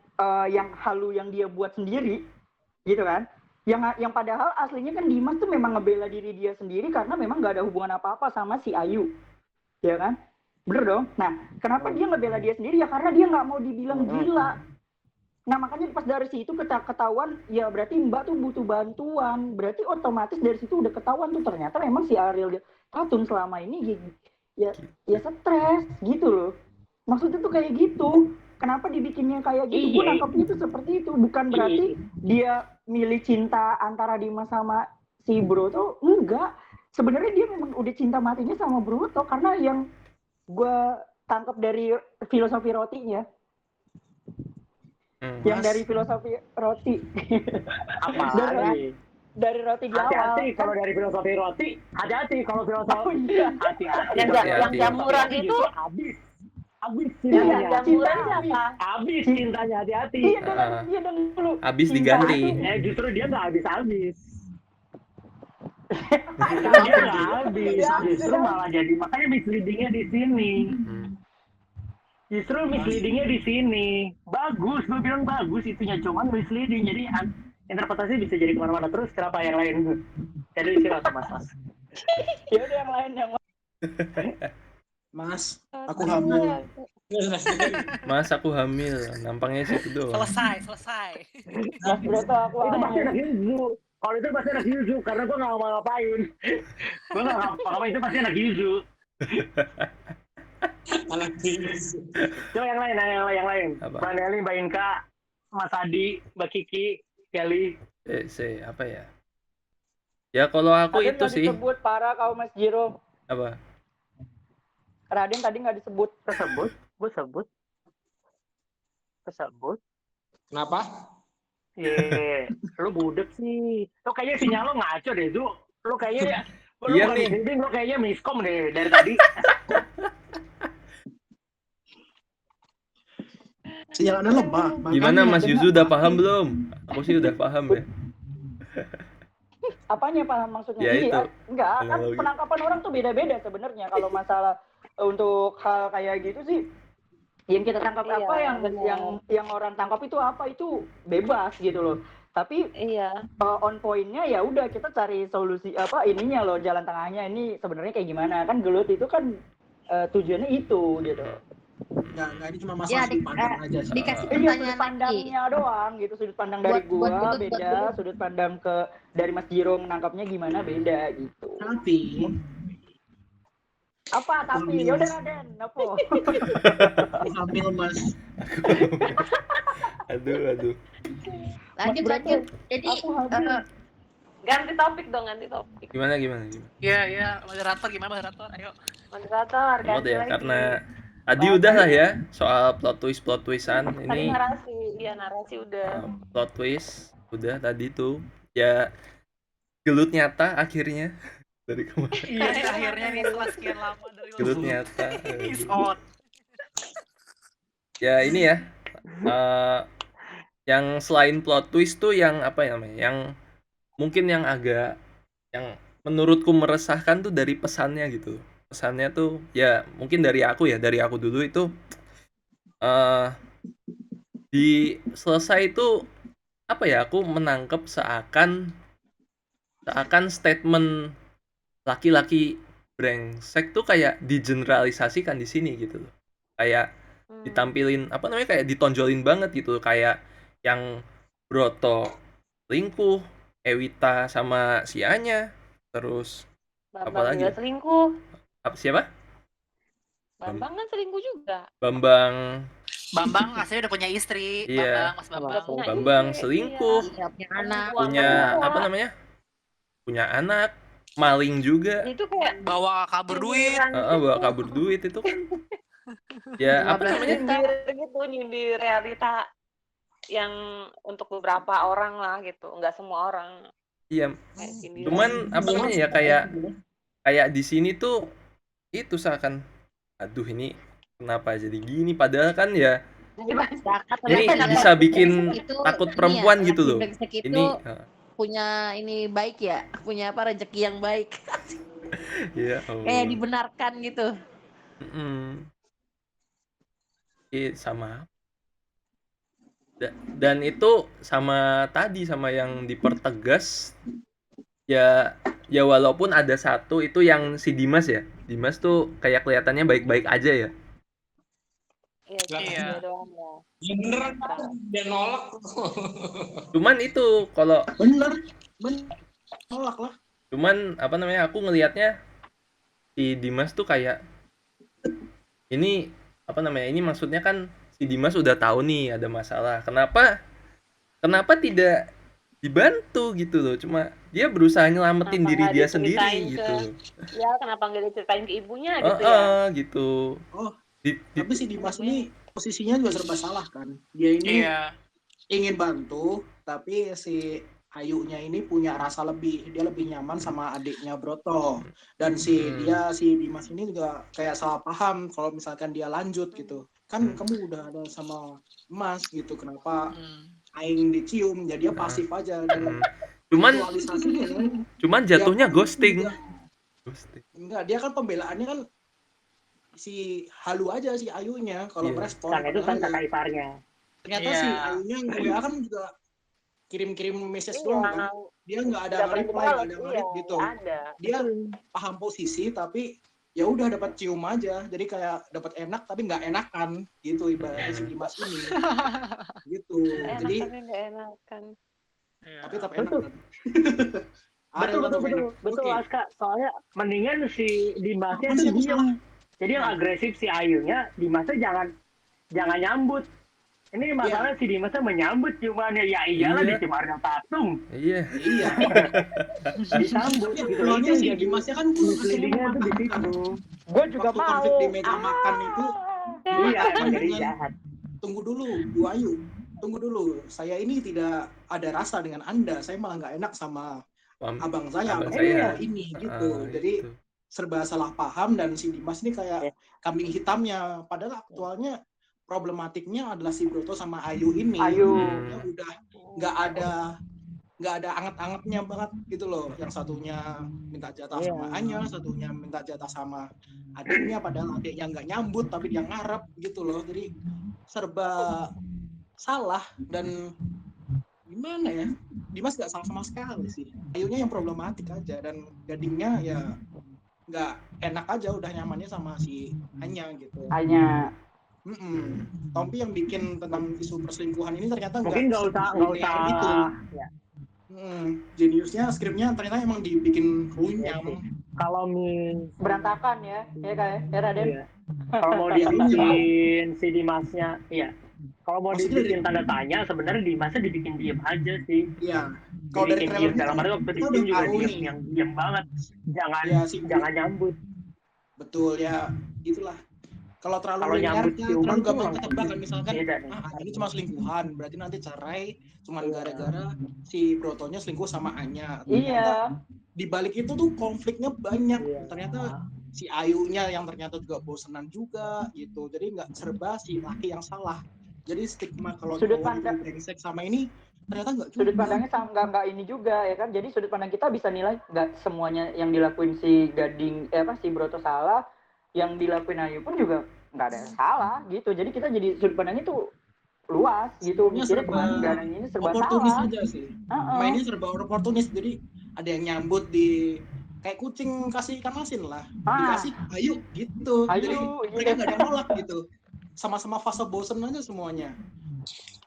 yang halu yang dia buat sendiri, gitu kan? Yang padahal aslinya kan Dimas tuh memang ngebela diri dia sendiri karena memang gak ada hubungan apa-apa sama si Ayu, ya kan? Bener dong? Nah, kenapa dia ngebela dia sendiri? Ya karena dia nggak mau dibilang gila. Nah, makanya pas dari situ ketahuan, ya berarti Mbak tuh butuh bantuan. Berarti otomatis dari situ udah ketahuan tuh ternyata memang si Ariel Tatum selama ini ya stres gitu loh. Maksudnya tuh kayak gitu. Kenapa dibikinnya kayak gitu? Gue nangkapnya tuh seperti itu. Bukan berarti dia milih cinta antara Dimas sama si Broto. Enggak. Sebenarnya dia memang udah cinta matinya sama Broto karena yang gue tangkap dari filosofi rotinya Yang dari filosofi roti. Apa dari, lagi? dari roti di awal. Hati-hati kalau dari filosofi roti, hati-hati kalau filosofi. Hati-hati. Yang jamuran itu habis yang cintanya. jamuran siapa? Habis cintanya, hati-hati. Iya dong dulu. Habis diganti. Justru dia nggak habis-habis. Dia nggak habis, justru malah jadi, makanya misleadingnya di sini. Justru misleadingnya di sini. Bagus, gue bilang bagus itunya, cuman misleading. Jadi interpretasi bisa jadi kemana-mana terus. Kenapa yang lain? Jadi silakan Mas. Ya udah yang lain yang Mas, aku hamil. Mas, aku hamil. Nampangnya situ doang. Selesai. Mas Broto aku Itu pasti hamil. anak Yuzu. Kalau itu pasti anak Yuzu, karena gue nggak mau ngapain. Gue nggak ngapa-ngapain, itu pasti anak Yuzu. Anak Yuzu. Coba yang lain. Apa? Mbak Nelly, Mbak Inka, Mas Adi, Mbak Kiki, Kelly. Apa ya? Ya kalau aku Raden itu nggak sih. disebut parah kau Mas Jiro. Apa? Raden tadi nggak disebut. Gue sebut. Kenapa? Lu budek sih. Lu kayaknya sinyal lu ngaco deh, Zu. Lu kayaknya Iya bukan nih. misleading, lu kayaknya miskom deh dari tadi. Sinyal Anda lemah. Gimana makanya Mas dia Yuzu nggak udah pakai. paham belum? Aku sih udah paham ya. Apanya paham maksudnya? Ya itu. Enggak, kan Analogi. penangkapan orang tuh beda-beda sebenarnya. Kalau masalah untuk hal kayak gitu sih, yang kita tangkap Iya, apa benar. yang orang tangkap itu apa itu bebas gitu loh. Tapi Iya. on point-nya ya udah kita cari solusi apa ininya loh, jalan tengahnya ini sebenarnya kayak gimana. Kan gelut itu kan tujuannya itu gitu. Nggak, ini cuma masalah Ya, sudut pandang aja sih. dikasih Iya, sudut pertanyaan lagi. pandangnya doang gitu. Sudut pandang dari Buat gua gelut, beda, sudut pandang dari Mas Jiro menangkapnya gimana beda gitu. Tapi Apa tapi ya udah Raden, apa? aku hamil Mas. Aduh. Lanjut. Jadi Aku hamil. Ganti topik dong, Gimana? Iya, moderator gimana moderator? Ayo. Moderator, Mod ganti ya, lagi. karena tadi udah lah ya soal plot twistan Tadi ini. narasi udah. Plot twist udah tadi tuh. Ya gelut nyata akhirnya dari kemarin. Iya, akhirnya nih setelah sekian lama dari Gelut nyata. Is on. Ya ini ya. Yang selain plot twist tuh yang apa ya namanya? Yang mungkin yang menurutku meresahkan tuh dari pesannya gitu. Pesannya tuh ya mungkin dari aku dulu itu di selesai itu apa ya, aku menangkap seakan statement laki-laki brengsek tuh kayak digeneralisasikan di sini gitu loh. Kayak ditampilin apa namanya, kayak ditonjolin banget gitu, kayak yang Broto selingkuh, Ewita sama si Anya, terus Bambang apalagi? juga selingkuh. Siapa? Bambang kan selingkuh juga. Bambang Aslinya udah punya istri. Iya. Mas Bambang. Bambang selingkuh, ya, punya anak. punya apa namanya? Punya anak, maling juga. Itu kayak Bawa kabur duit. Bawa kabur duit itu kan. Ya apa 15 namanya? nyindir realita yang untuk beberapa orang lah gitu, nggak semua orang. Iya. Kayak sindiran. Cuman apa namanya ya, kayak di sini tuh itu seakan aduh ini kenapa jadi gini, padahal kan ya ini bisa bikin takut perempuan gitu loh. Ini punya ini baik ya, punya apa rezeki yang baik. ya Kayak dibenarkan gitu. Sama dan itu sama yang dipertegas ya walaupun ada satu itu yang si Dimas tuh kayak kelihatannya baik-baik aja ya. Iya. Doang ya. Ya beneran dia nolak. Cuman itu kalau bener nolak lah. Cuman apa namanya, aku ngelihatnya si Dimas tuh kayak ini apa namanya, ini maksudnya kan si Dimas udah tahu nih ada masalah, kenapa tidak dibantu gitu loh, cuma dia berusaha nyelamatin diri dia sendiri gitu. Ya kenapa nggak diceritain ke ibunya gitu ya? Gitu. Tapi si Dimas ini posisinya juga serba salah kan. Dia ini ingin bantu, tapi si Ayunya ini punya rasa lebih, dia lebih nyaman sama adiknya Broto, dan si Dimas ini juga kayak salah paham kalau misalkan dia lanjut gitu, kan kamu udah ada sama Mas gitu, kenapa aing dicium, jadi dia pasif aja, dan cuman jatuhnya ghosting. Enggak, dia kan pembelaannya kan si halu aja si Ayunya kalau merespon, kan itu kan kakak iparnya. Ternyata si Ayunya WA kan juga kirim-kirim message doang kan, dia nggak ada reply, nggak ada nge-read gitu. Dia paham posisi tapi ya udah dapat cium aja, jadi kayak dapat enak tapi nggak enakan gitu ibaratnya si Dimas ini. Gitu. Jadi tapi tetap enak kan. Betul Aska, soalnya mendingan si Dimasnya itu diam. Jadi yang agresif si Ayunya, Dimasnya jangan nyambut. Ini masalah si Dimasnya menyambut, cuman ya iyalah dicium harga patung. Iya. Disambut gitu. Soalnya si Dimasnya kan misleadingnya tuh di situ. Gue juga mau. Konflik di meja makan itu. Iya, emang jadi jahat. Tunggu dulu, Bu Ayu. Tunggu dulu. Saya ini tidak ada rasa dengan Anda. Saya malah nggak enak sama abang saya ini gitu. Jadi serba salah paham, dan si Dimas ini kayak kambing hitamnya. Padahal aktualnya problematiknya adalah si Broto sama Ayu ini. Ya udah nggak ada anget-angetnya banget gitu loh. Yang satunya minta jatah sama Anya, satunya minta jatah sama adiknya, padahal adiknya nggak nyambut tapi dia ngarep gitu loh. Jadi serba salah, dan gimana ya, Dimas nggak salah sama sekali sih. Ayunya yang problematik aja, dan Gadingnya ya nggak enak aja, udah nyamannya sama si Anya gitu. Anya. Tompi yang bikin tentang isu perselingkuhan ini ternyata mungkin nggak usah itu. Jeniusnya skripnya ternyata emang dibikin runyam. Kalau berantakan ya kayak Raden. Kalau mau dibikin si Dimasnya, kalau mau dibikin tanda tanya, sebenarnya Dimasnya dibikin diem aja sih. Iya. Kalau dari trailer dalam arti waktu dicium juga diem banget. Jangan nyambut. Betul ya, itulah. Kalau terlalu terlalu gampang ketebak kan, misalkan ini cuma selingkuhan, berarti nanti cerai cuma gara-gara si Brotonya selingkuh sama Anya. Iya. Di balik itu tuh konfliknya banyak. Ternyata si Ayunya yang ternyata juga bosenan juga gitu. Jadi nggak serba si laki yang salah. Jadi stigma kalau sudut pandang brengsek sama ini ternyata nggak juga. Sudut pandangnya nggak ini juga ya kan. Jadi sudut pandang kita bisa nilai nggak semuanya yang dilakuin si Gading si Broto salah, yang dilakuin Ayu pun juga nggak ada salah gitu. Jadi kita jadi sudut pandangnya tuh luas gitu. Mikirnya pengadilan ini serba oportunis salah. Aja sih. Mainnya serba oportunis. Jadi ada yang nyambut di kayak kucing kasih ikan asin lah. Dikasih ayo gitu. Jadi mereka nggak ada nolak gitu. Sama-sama fase bosen aja semuanya.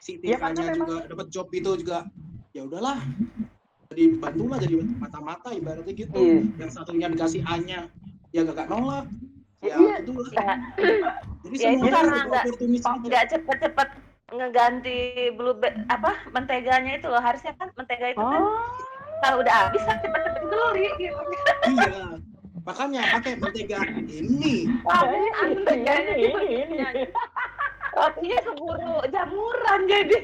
Si Tikanya juga dapat job itu juga. Ya udahlah. Jadi bantulah, jadi mata-mata ibaratnya gitu. Yang satunya dikasih Anya, ya gak nolak. Ya itulah. Jadi itu karena nggak cepet-cepet ngeganti menteganya itu loh. Harusnya kan mentega itu kan kalau udah habis kan cepet-cepet beli gitu. Iya. Makanya pakai mentega ini. Mentega ini. Rotinya keburu jamuran jadi.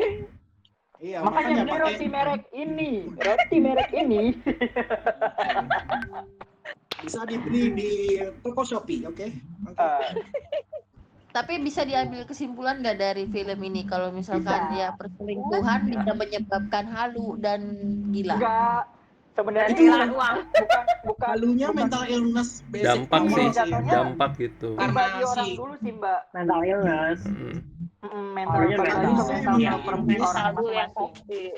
Iya, makanya beli roti merek ini. Bisa dibeli di toko Shopee, oke? Tapi bisa diambil kesimpulan nggak dari film ini kalau misalkan dia perselingkuhan bisa menyebabkan halu dan gila? Enggak. Sebenarnya itu bukan halunya mental illness basic. Dampak sih, dampak gitu. Karena orang dulu sih Mbak. Mental illness. Mental orang yang pasti.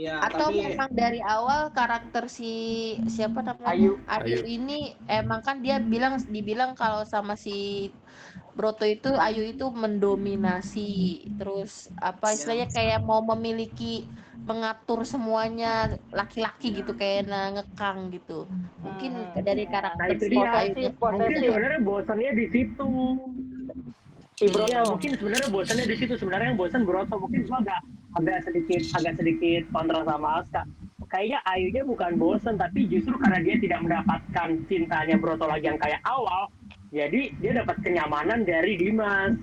Ya, atau memang dari awal karakter siapa namanya Ayu ini emang kan dibilang kalau sama si Broto itu Ayu itu mendominasi, terus istilahnya kayak mau mengatur semuanya laki-laki gitu, kayak ngekang gitu. Mungkin dari karakter mungkin sebenarnya bosannya di situ. Iya, mungkin sebenarnya bosannya di situ. Sebenarnya yang bosan Broto, mungkin gua agak sedikit kontra sama Aska. Kayaknya Ayunya bukan bosan, tapi justru karena dia tidak mendapatkan cintanya Broto lagi yang kayak awal, jadi dia dapat kenyamanan dari Dimas.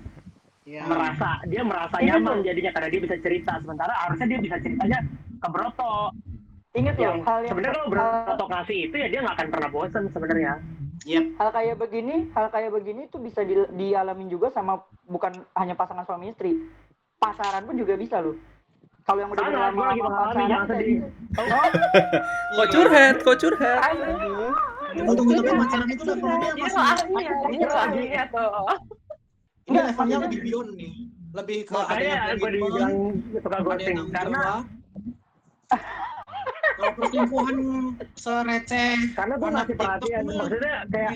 merasa nyaman jadinya karena dia bisa cerita, sementara harusnya dia bisa ceritanya ke Broto. Ingat loh, hal yang sebenarnya kalau Broto kasih itu ya dia nggak akan pernah bosan sebenarnya. Hal kayak begini tuh bisa dialamin juga sama bukan hanya pasangan suami istri, pasaran pun juga bisa loh. Kalau yang udah lama pacaran sedih. Kok curhat. Tunggu pacaran itu levelnya ahlinya tuh. Ini levelnya lebih beyond nih, lebih ke makanya gue dibilang suka ghosting karena kalau perselingkuhan sereceh karena gue ngasih perhatian, maksudnya kayak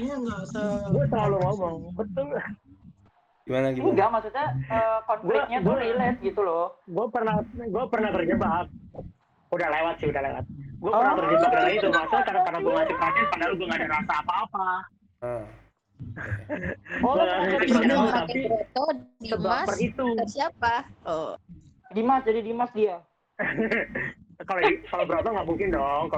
gue selalu ngomong betul. Gimana? Enggak, maksudnya konfliknya tuh relate gitu loh. Gue pernah terjebak. Udah lewat. Gue pernah terjebak dengan itu, maksudnya karena gue ngasih perhatian padahal gue nggak ada rasa apa-apa. Tapi Dimas itu siapa? Dimas dia. Kalau Broto nggak mungkin dong.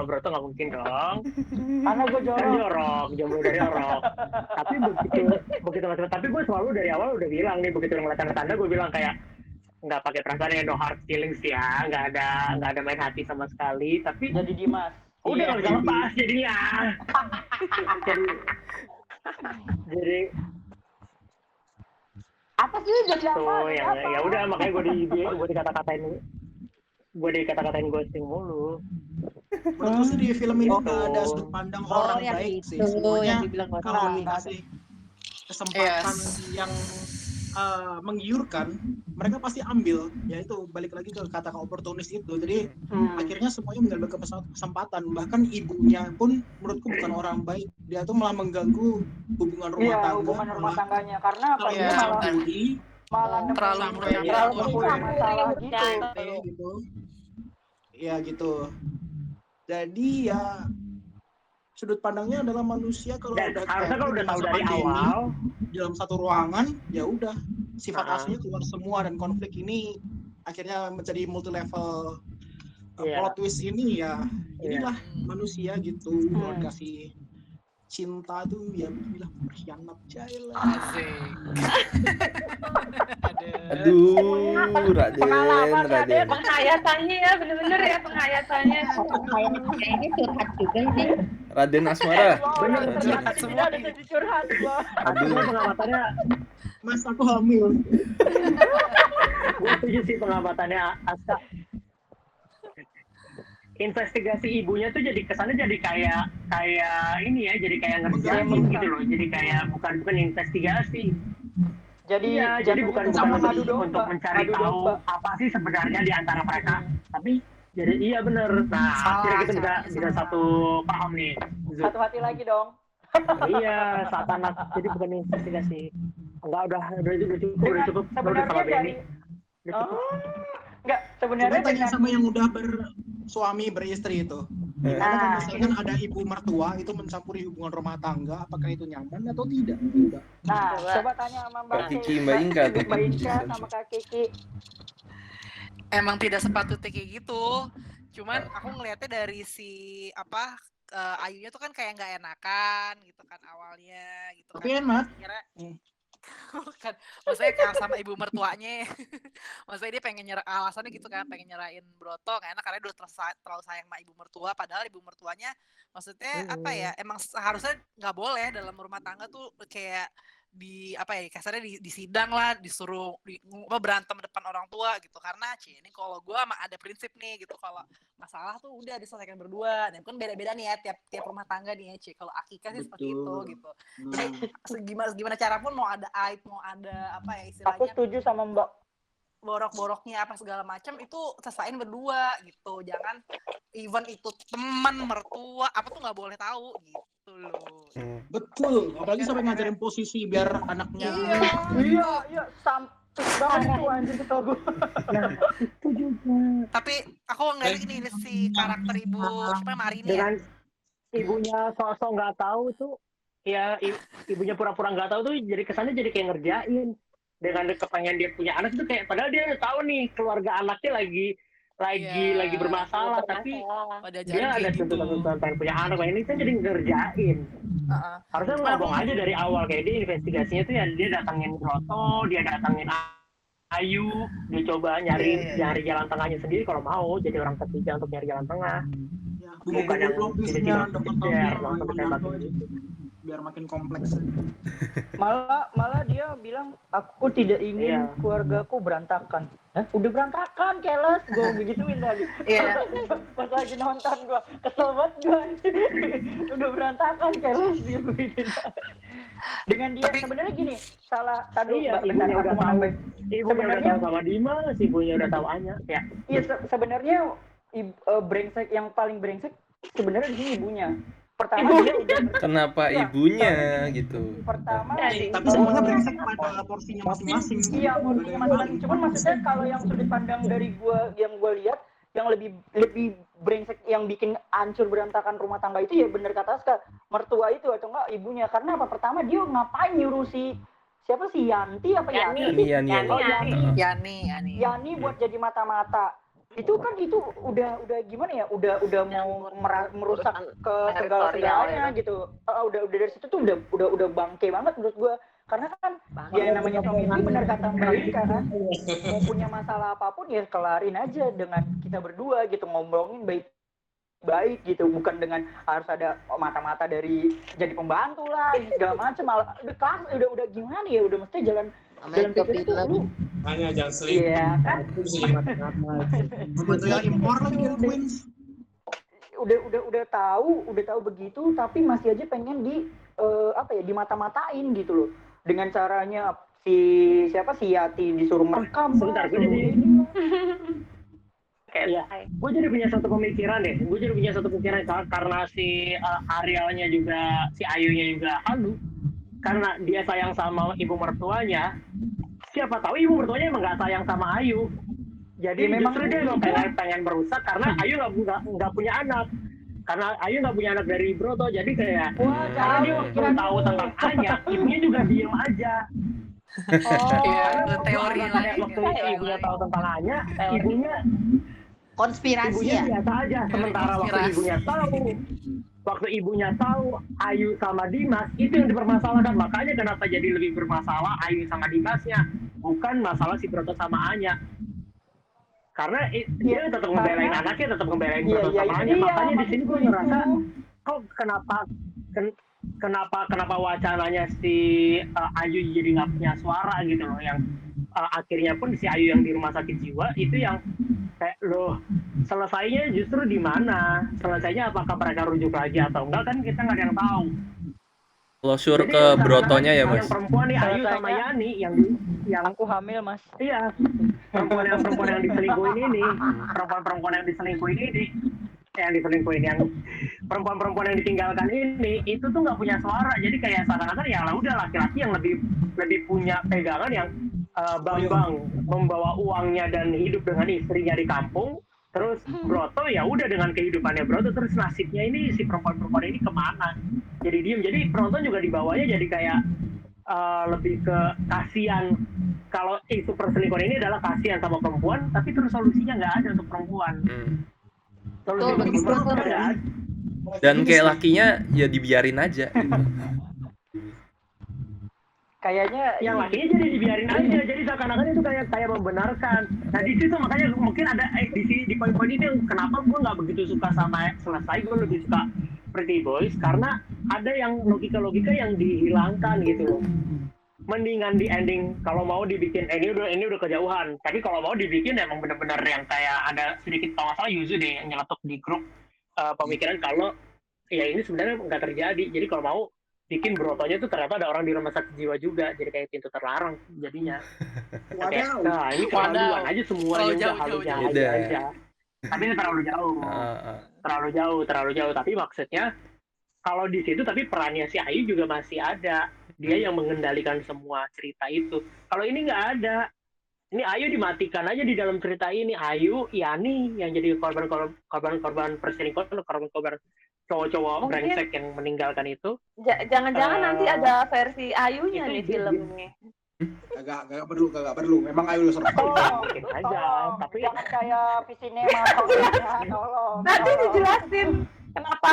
Karena gue jorok, jomblo dari jorok. Tapi begitu macam. Tapi gue selalu dari awal udah bilang nih, begitu ngeliat tanda-tanda gue bilang kayak nggak pakai perasaan ya, no hard feelings ya, nggak ada main hati sama sekali. Tapi jadi Dimas. Udah nggak bisa lepas jadinya. Jadi apa sih jadi apa? Ya udah makanya gue dikata-katain ghosting mulu. Menurutku sih di film ini nggak ada sudut pandang orang baik sih. Semuanya kalau dikasih kesempatan yang menggiurkan, mereka pasti ambil. Ya itu balik lagi ke kata oportunis itu. Jadi akhirnya semuanya mengambil kesempatan. Bahkan ibunya pun menurutku bukan orang baik. Dia tuh malah mengganggu hubungan rumah tangga. Hubungan rumah tangganya karena apa? Malah terlalu masalah gitu. Ya gitu. Jadi ya sudut pandangnya adalah manusia kalau udah tahu dari awal dalam satu ruangan, ya udah sifat aslinya keluar semua, dan konflik ini akhirnya menjadi multi level plot twist ini ya. Inilah manusia gitu, kalau dikasih cinta tuh ya bilang berkhianat jailah. Aduh, Raden. Penghayatannya ya, bener-bener ya penghayatannya. Kayaknya curhat juga sih. Raden Asmara. Bener, semua ada jadi curhat gua. Aduh, pengamatannya Mas, aku hamil. Gue setuju sih pengamatannya Aska. Investigasi ibunya tuh jadi kesannya jadi kayak ini ya, jadi kayak ngerjain gitu loh, jadi kayak bukan investigasi. Jadi bukan untuk mencari tahu apa sih sebenarnya di antara mereka, tapi jadi iya bener. Nah akhirnya kita bisa satu paham nih. Satu hati lagi dong. Iya, saat anak, jadi bukan investigasi. Udah cukup. Sebenarnya Enggak, sebenarnya tanya sama yang udah bersuami beristri itu. Gimana kalau misalkan ada ibu mertua itu mencampuri hubungan rumah tangga, apakah itu nyaman atau tidak? Nah, coba tanya sama Mbak Kiki, Mbak Inka sama Kak Kiki. Emang tidak sepatutnya kayak gitu. Cuman aku ngelihatnya dari Ayunya tuh kan kayak nggak enakan gitu kan awalnya gitu. Tapi enak. Kan maksudnya sama ibu mertuanya. Maksudnya dia pengen alasannya gitu kan, pengen nyerahin Broto nggak enak karena dia udah terlalu sayang sama ibu mertua, padahal ibu mertuanya maksudnya emang seharusnya nggak boleh dalam rumah tangga tuh kayak kasarnya di sidang lah, disuruh berantem depan orang tua gitu, karena ini kalau gue ada prinsip nih gitu, kalau masalah tuh udah diselesaikan berdua, dan kan beda-beda nih ya tiap rumah tangga nih ya, kalau akikah sih seperti itu gitu. Jadi gimana cara pun mau ada aib, mau ada istilahnya. Aku setuju sama Mbak. Borok-boroknya apa segala macam itu selesain berdua gitu, jangan even itu teman mertua apa tuh nggak boleh tahu gitu loh. Betul, apalagi sampai ngajarin posisi biar anaknya. Iya, samping banget tuh anjir ketemu gue. Nah, itu juga. Tapi aku ngeliat ini si karakter ibu Marini dengan ibunya sosok nggak tahu tuh, ya ibunya pura-pura nggak tahu tuh, jadi kesannya jadi kayak ngerjain. Dengan kepengen dia punya anak itu kayak padahal dia udah tahu nih keluarga anaknya lagi bermasalah, tapi dia ada tuntutan pengen punya anak, ini kan jadi ngerjain. Harusnya ngomong aja dari awal, kayak dia investigasinya tuh ya dia datangin Broto, dia datangin Ayu dia coba nyari jalan tengahnya sendiri kalau mau jadi orang ketiga untuk nyari jalan tengah. Ya, Bukan yang plot-twistnya tiba-tiba Dr. Tommy kejar sama langsung Iwan ditembak Darto gitu. biar makin kompleks. Malah dia bilang aku tidak ingin keluargaku berantakan. Hah? Udah berantakan, keles, gue begituin tadi. Iya. Pas lagi nonton gue kesel banget gue. Udah berantakan, keles dia begituin. Dengan dia sebenarnya gini, salah tadi ibunya udah tahu. Ibunya udah tahu sama Dimas, ibunya udah tahu Anya. Ya. Iya sebenarnya brengsek yang paling brengsek sebenarnya di sini ibunya. Pertama dia udah kenapa ibunya gitu. Pertama tapi semuanya brengsek pada porsinya masing-masing. Iya, porsinya masing-masing. Cuman maksudnya kalau yang sudut pandang dari yang gue lihat yang lebih brengsek yang bikin hancur berantakan rumah tangga itu ya bener kata Aska, mertua itu atau enggak ibunya. Karena apa? Pertama dia ngapain nyuruh siapa sih Yanti apa Yani? Yani buat jadi mata-mata. Itu kan udah gimana ya? Udah mau merusak ke segala-segalanya gitu. Udah dari situ tuh udah bangke banget menurut gua. Karena kan ya namanya suami istri benar kata Mbak Ika kan. Mau punya masalah apapun ya kelarin aja dengan kita berdua gitu, ngomongin baik gitu, bukan dengan harus ada mata-mata dari jadi pembantu lah segala macam. Malah udah gimana ya, udah mesti jalan ke film. Hanya jangan selingkuh. Iya kan? Material impor lagi dari Queens. Udah tahu begitu tapi masih aja pengen di mata-matain gitu loh. Dengan caranya si Yati disuruh merekam. Sebentar, gue jadi punya satu pemikiran karena si Arielnya juga, si Ayunya juga halu. Karena dia sayang sama ibu mertuanya, siapa tahu ibu mertuanya emang nggak sayang sama Ayu. Jadi ya, justru dia emang pengen merusak karena Ayu nggak punya anak. Karena Ayu nggak punya anak dari Broto, jadi kayak karena dia waktu tahu tentang Anya, ibunya juga diem aja. Teori waktu ibunya tahu tentang Anya, ibunya konspirasi biasa aja. Sementara waktu ibunya tahu Ayu sama Dimas, itu yang dipermasalahkan. Makanya kenapa jadi lebih bermasalah Ayu sama Dimasnya, bukan masalah si Broto sama Anya. Karena dia tetap ngebelain anaknya, tetap ngebelain Broto sama Anya. Makanya di sini gue ngerasa kok kenapa wacananya si Ayu jadi nggak punya suara gitu loh, yang akhirnya pun si Ayu yang di rumah sakit jiwa itu yang kayak loh, selesainya justru di mana? Selesainya apakah mereka rujuk lagi atau enggak, kan kita nggak ada yang tahu. Closure ke Brotonya ya Mas. Yang perempuan nih Ayu sama Yani yang aku hamil Mas. Iya. Perempuan yang diselingkuhin ini, perempuan yang diselingkuhin ini, perempuan yang ditinggalkan ini itu tuh nggak punya suara. Jadi kayak seakan-akan ya lah udah laki-laki yang lebih punya pegangan, yang Bambang membawa uangnya dan hidup dengan istrinya di kampung, terus Broto ya udah dengan kehidupannya Broto, terus nasibnya ini si perempuan ini kemana? Jadi diem. Jadi penonton juga dibawanya jadi kayak lebih ke kasihan. Kalau isu perselingkuhan ini adalah kasihan sama perempuan, tapi terus solusinya nggak ada untuk perempuan. Dan kayak lakinya ya dibiarin aja gitu. Kayaknya yang lakinya jadi dibiarin aja, jadi seakan-akan itu kayak membenarkan. Nah di situ makanya mungkin ada di poin-poin ini yang kenapa gue nggak begitu suka sama Selesai, gue lebih suka Pretty Boys karena ada yang logika yang dihilangkan gitu loh. Mendingan di ending kalau mau dibikin ini udah kejauhan, tapi kalau mau dibikin emang benar-benar yang kayak ada sedikit, kalau nggak salah Yuzu deh yang nyeletuk di grup pemikiran kalau ya ini sebenarnya nggak terjadi. Jadi kalau mau bikin Brotonya tuh ternyata ada orang di rumah sakit jiwa juga, jadi kayak pintu terlarang jadinya. Nah ini kehaluan aja semuanya, udah halu aja. Tapi ini terlalu jauh. Tapi maksudnya kalau di situ, tapi perannya si Ayu juga masih ada. Dia yang mengendalikan semua cerita itu. Kalau ini nggak ada. Ini Ayu dimatikan aja di dalam cerita ini. Ayu, Yani yang jadi korban perselingkuhan, korban cowok-cowok brengsek yang meninggalkan itu. Jangan-jangan nanti ada versi Ayunya nih filmnya. Gak perlu. Memang Ayu udah mungkin aja. Tapi jangan kayak Visinema. Tolong. Nanti dijelasin kenapa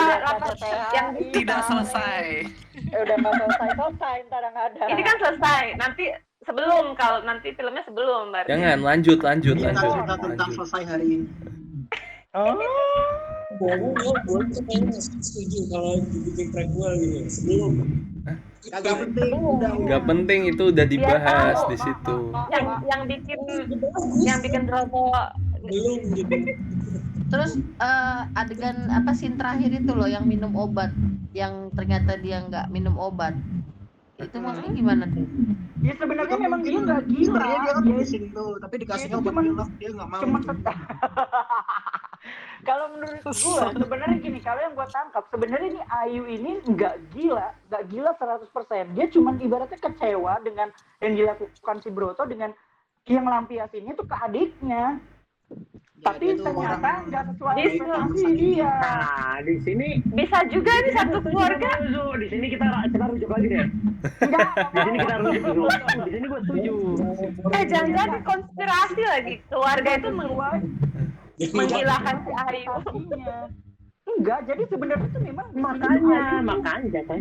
yang tidak selesai. Udah nggak selesai ntar nggak ada. Ini kan selesai. Nanti Sebelum, kalau nanti filmnya sebelum berarti. Jangan, lanjut. Ini kita cerita tentang selesai hari ini. Gue kayaknya setuju kalau dibikin prequel gitu sebelum. Agak penting, Nggak penting, itu udah dibahas di situ. Yang bikin Drogo Belum gitu. Terus adegan apa scene terakhir itu loh yang minum obat, yang ternyata dia nggak minum obat. Itu maksudnya gimana tuh? Ya sebenarnya memang dia nggak gila. Sebenarnya dia kan pusing tuh, tapi dikasihnya obat gila dia nggak mau. Kalau menurut gue sebenarnya gini, kalau yang gue tangkap sebenarnya ini Ayu ini nggak gila 100%. Dia cuma ibaratnya kecewa dengan yang dilakukan si Broto dengan yang lampiasinnya tuh ke adiknya. Tapi ternyata nggak sesuai ekspektasi dia. Nah, di sini bisa juga nih satu keluarga. Di sini kita rujuk lagi deh. Di sini kita rujuk dulu. Di sini gue setuju. Jangan-jangan konspirasi lagi. Keluarga itu menggilahkan si Ayu. Enggak, jadi sebenarnya itu memang makanya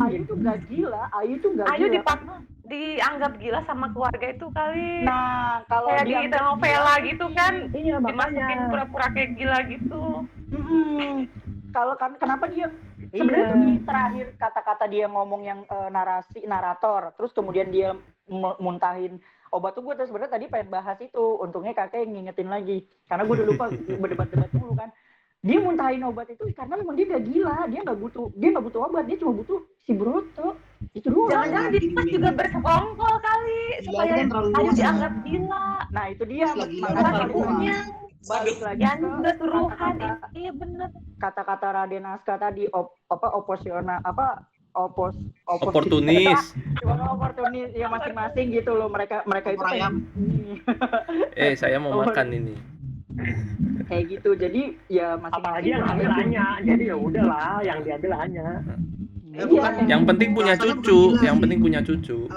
Ayu tuh nggak gila. Ayu dianggap gila sama keluarga itu kali. Nah, kalau kayak di novela gitu kan, iya, dimasukin pura-pura kayak gila gitu. Kalau kan kenapa dia sebenarnya tuh di terakhir kata-kata dia ngomong yang narator, terus kemudian dia muntahin obat tuh gue tuh sebenarnya tadi pengen bahas itu. Untungnya kakek ngingetin lagi, karena gue udah lupa berdebat-debat dulu kan. Dia muntahin obat itu karena memang dia gak gila, dia nggak butuh obat, dia cuma butuh si Broto. Itu doang. Jangan-jangan dia juga bersekongkol kali supaya Ayu dianggap gila. Nah itu dia. Makanya balik lagi yang keseluruhan. Iya benar. Kata-kata Raden Aska tadi oportunis ya masing-masing gitu loh, mereka itu pengen saya mau makan ini kayak gitu. Jadi ya apalagi yang ambil hanya, jadi ya udahlah yang diambil hanya. Yang penting punya cucu.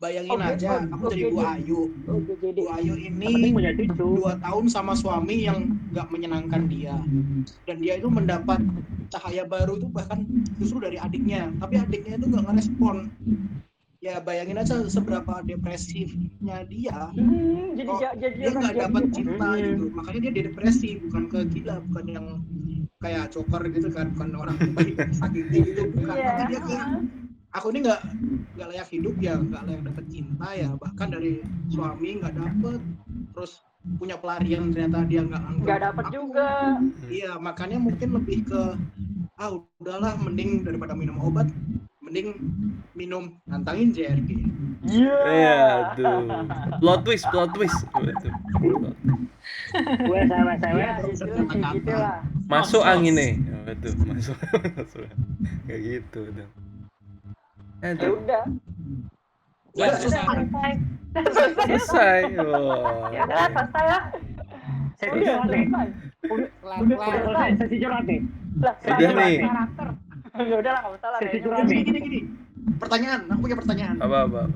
Bayangin aja, kamu jadi Bu Ayu. Bu Ayu ini 2 tahun sama suami yang nggak menyenangkan dia, dan dia itu mendapat cahaya baru itu bahkan justru dari adiknya, tapi adiknya itu nggak ngerespon. Ya bayangin aja seberapa depresifnya dia. Dia nggak dapat cinta gitu, makanya dia depresi, bukan ke gila, bukan yang kayak Joker gitu kan, bukan orang baik sakiti gitu, bukan. Tapi dia kayak aku ini nggak layak hidup ya, nggak layak dapat cinta ya, bahkan dari suami nggak dapet, terus punya pelarian ternyata dia nggak dapet juga. Iya, makanya mungkin lebih ke udahlah, mending daripada minum obat mending minum nantangin JRG. Iya tuh. Plot twist. Gue sama gitu lah. Masuk angin nih. Betul, masuk. Kayak gitu dong. Udah. Selesai. Ya udah selesai lah. Sesi curhat nih. Udah nih. Ya udah lah, enggak usah lah. Gini. Pertanyaan, aku punya pertanyaan. Apa?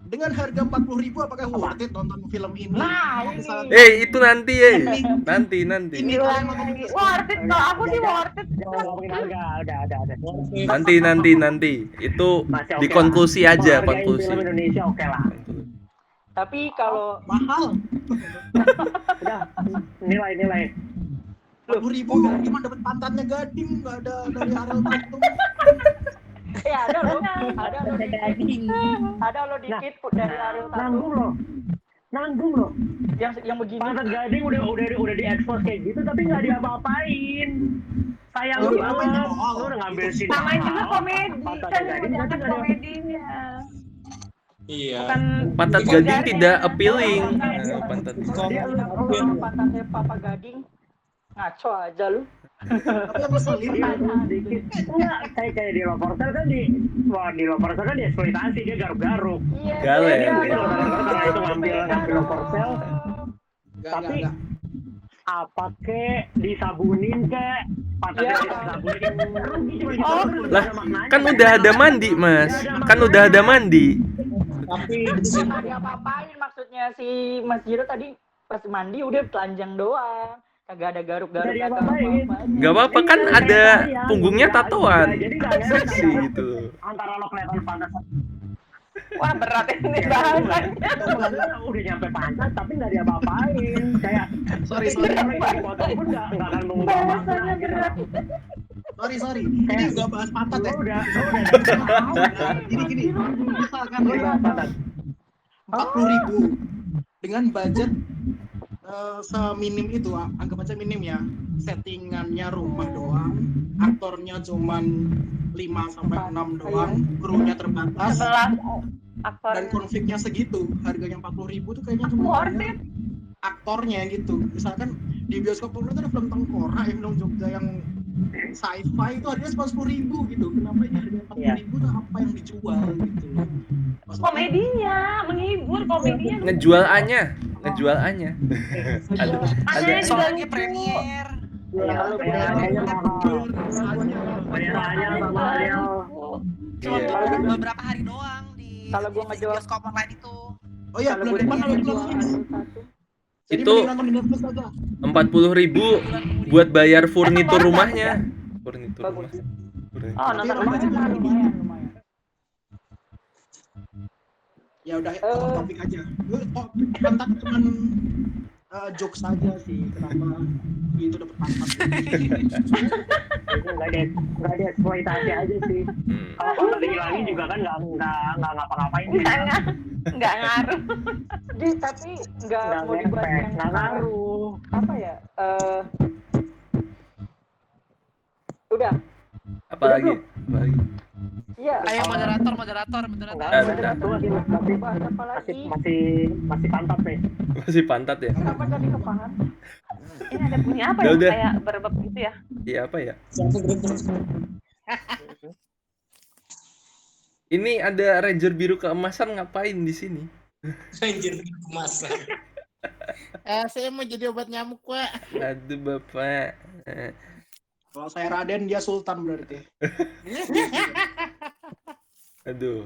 Dengan harga 40.000 apakah worth it nonton film ini? Nah, itu nanti Nanti. Ini worth it, kalau aku sih worth it. Nanti. Itu di konklusi aja, konklusi. Indonesia oke lah. Tapi kalau mahal. Udah, nilai. 40.000 cuma dapat pantatnya Gading, nggak ada dari Ariel Tatum. ada lo dikit dari Ariel Tatum. Nanggung loh. Yang begini. Pantat Gading udah diekspos kayak gitu, tapi nggak diapa-apain. Sayang banget. Lu udah ngambil sih. Namanya juga komedi. Kan komedinya. Iya. Pantat Gading tidak appealing. Pantatnya Papa Gading ngaco aja lu. Tapi yang ngeselin dikit. Enggak, kayak di Loportel kan di Loportel kan dieksploitasi, dia garuk-garuk. Gale. Karena itu ngambil Loportel. Tapi apa kek disabunin kek? Pantatnya disabunin. Lah, kan udah ada mandi, Mas. Tapi nggak diapa-apain, maksudnya si Mas Jiro tadi pas mandi udah telanjang doang. Kagak ada garuk-garuk atau apa-apa. Gak apa-apa kan, ada punggungnya tatoan. Jadi nggak seksi gitu. Antara lo kelihatan pantat Wah berat ini bahasanya. Udah nyampe pantat tapi nggak diapa-apain. Kayak sorry potong pun nggak akan mengubah Bahasanya berat. sorry ini nggak bahas pantat ya. Udah Gini misalkan ya, pantat. 40.000 dengan budget seminim itu, anggap aja minim ya, settingannya rumah doang, aktornya cuman 5-6 doang, krunya terbatas, 11 aktor. dan konfliknya segitu, harganya 40.000 tuh kayaknya Aku cuma worth it. aktornya gitu. Misalkan di bioskop itu ada film tengkorak, film Jogja yang sci-fi itu harganya cuma 10.000 gitu. Kenapa ini harganya 40.000 tuh apa yang dijual gitu? Maksudnya, Komedinya, menghibur komedinya. Ngejual A-nya. Ada Aneh juga Soalnya lucu. premier. Kayaknya mahal. Bayarannya sama Ariel. Cuma Iya. beberapa hari doang di Kalau gua ngejual- bioskop online itu. oh iya, Kalau bulan gue depan ada jual film ini. Jadi Itu- mending nonton di Netflix aja. 40.000 buat bayar furnitur rumahnya. Furnitur Bagus. rumah. Oh, nonton Tapi rumahnya lumayan. Ya udah, off topik aja. Pantat cuman jokes aja sih, kenapa itu dapat pantat. Nggak ada eksploitasi aja sih. Kalau dihilangin juga kan nggak ngapa-ngapain sih. Nggak ngaruh. Tapi nggak Nggak mau dibuat ngefek, yang nggak ngaruh. apa ya? Udah. Apalagi? Iya. Ayo moderator. Bahas apa lagi? Masih pantat nih. Masih pantat ya? Kenapa jadi ke pahan? Ini ada bunyi apa Ya ya? udah. Kayak berbeb gitu ya? Iya apa ya? Ini ada Ranger biru keemasan ngapain di sini? Anjir kemasan. Saya mau jadi obat nyamuk, Pak. Aduh Bapak. Kalau saya Raden, dia Sultan berarti. Aduh.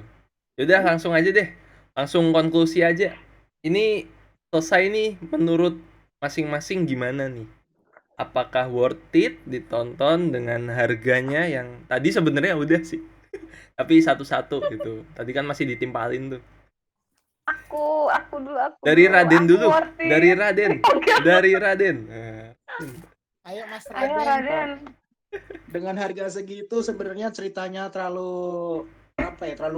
Yaudah langsung aja deh. Langsung konklusi aja. Ini selesai nih menurut masing-masing gimana nih? Apakah worth it ditonton dengan harganya yang tadi sebenarnya udah sih. Tapi satu-satu gitu. Tadi kan masih ditimpalin tuh. Aku dulu. Dari Raden Aku dulu. worth it. Dari Raden. Dari Raden. Ayo Mas Ayo Raden. Raden. Dengan harga segitu sebenarnya ceritanya terlalu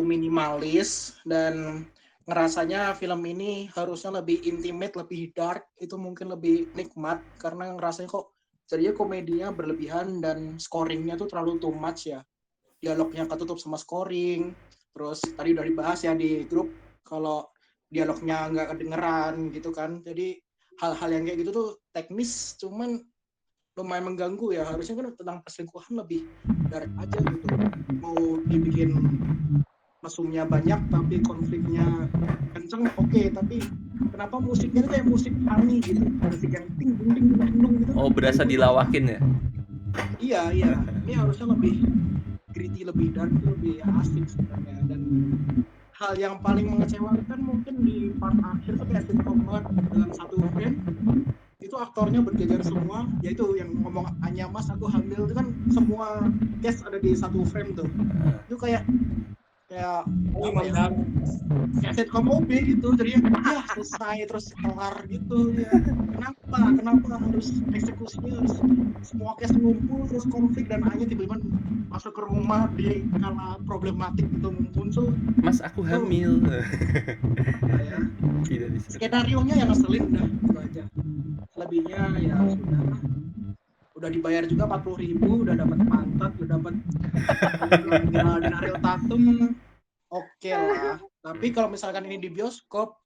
minimalis, dan ngerasanya film ini harusnya lebih intimate, lebih dark, itu mungkin lebih nikmat karena ngerasanya kok jadinya komedinya berlebihan dan scoringnya tuh terlalu too much ya. Dialognya ketutup sama scoring, terus tadi udah dibahas ya di grup kalau dialognya nggak kedengeran gitu kan. Jadi hal-hal yang kayak gitu tuh teknis cuman lumayan mengganggu ya. Harusnya kan tentang perselingkuhan lebih dark aja gitu. Mau dibikin mesumnya banyak tapi konfliknya kenceng, oke, tapi kenapa musiknya tuh kayak musik honey gitu, musik yang ting ting gitu. Oh, berasa dilawakin ya? Iya ini harusnya lebih gritty, lebih dark, lebih asik sebenarnya. Dan hal yang paling mengecewakan mungkin di part akhir tuh kayak sitcom banget, dalam satu frame itu aktornya berjejer semua, yaitu yang ngomong Anya Mas aku hamil itu kan semua cast ada di satu frame tuh. Itu kayak sitcom OB gitu, jadi ya selesai terus kelar gitu ya. Kenapa harus eksekusinya harus semua cast ngumpul terus konflik dan Anya tiba-tiba masuk ke rumah di kala problematik itu muncul. Mas aku hamil. Ya. Tidak bisa. Skenario-nya yang ngeselin dah itu aja. Lebihnya ya sudah lah. Udah dibayar juga 40.000, udah dapat pantat, udah dapat Ariel Tatum, oke lah. Tapi kalau misalkan ini di bioskop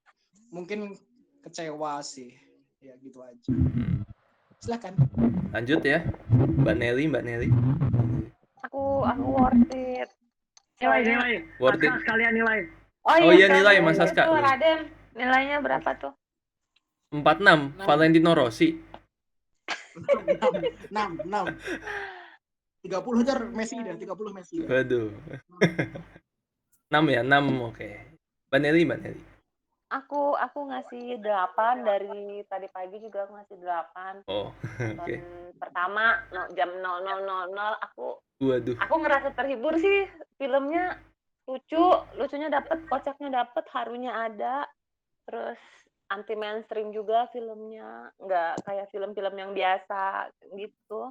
mungkin kecewa sih. Ya gitu aja. Silakan. Lanjut ya. Mbak Nelly. Aku worth it. Nilai. Worth it. Sekalian nilai. Oh iya, nilai Mas Itu Aska. Raden, nilainya berapa tuh? 46 Valentino Rossi. 6. 30 aja Messi dah, 30 Messi. Waduh. 6 ya, 6. Oke. Mbak Nelly. Aku ngasih 8, dari tadi pagi juga aku ngasih 8. Oh, oke. Pertama jam 00.00 Waduh. aku ngerasa terhibur sih, filmnya lucunya dapet, kocaknya dapet, harunya ada, terus anti mainstream juga filmnya, nggak kayak film-film yang biasa gitu.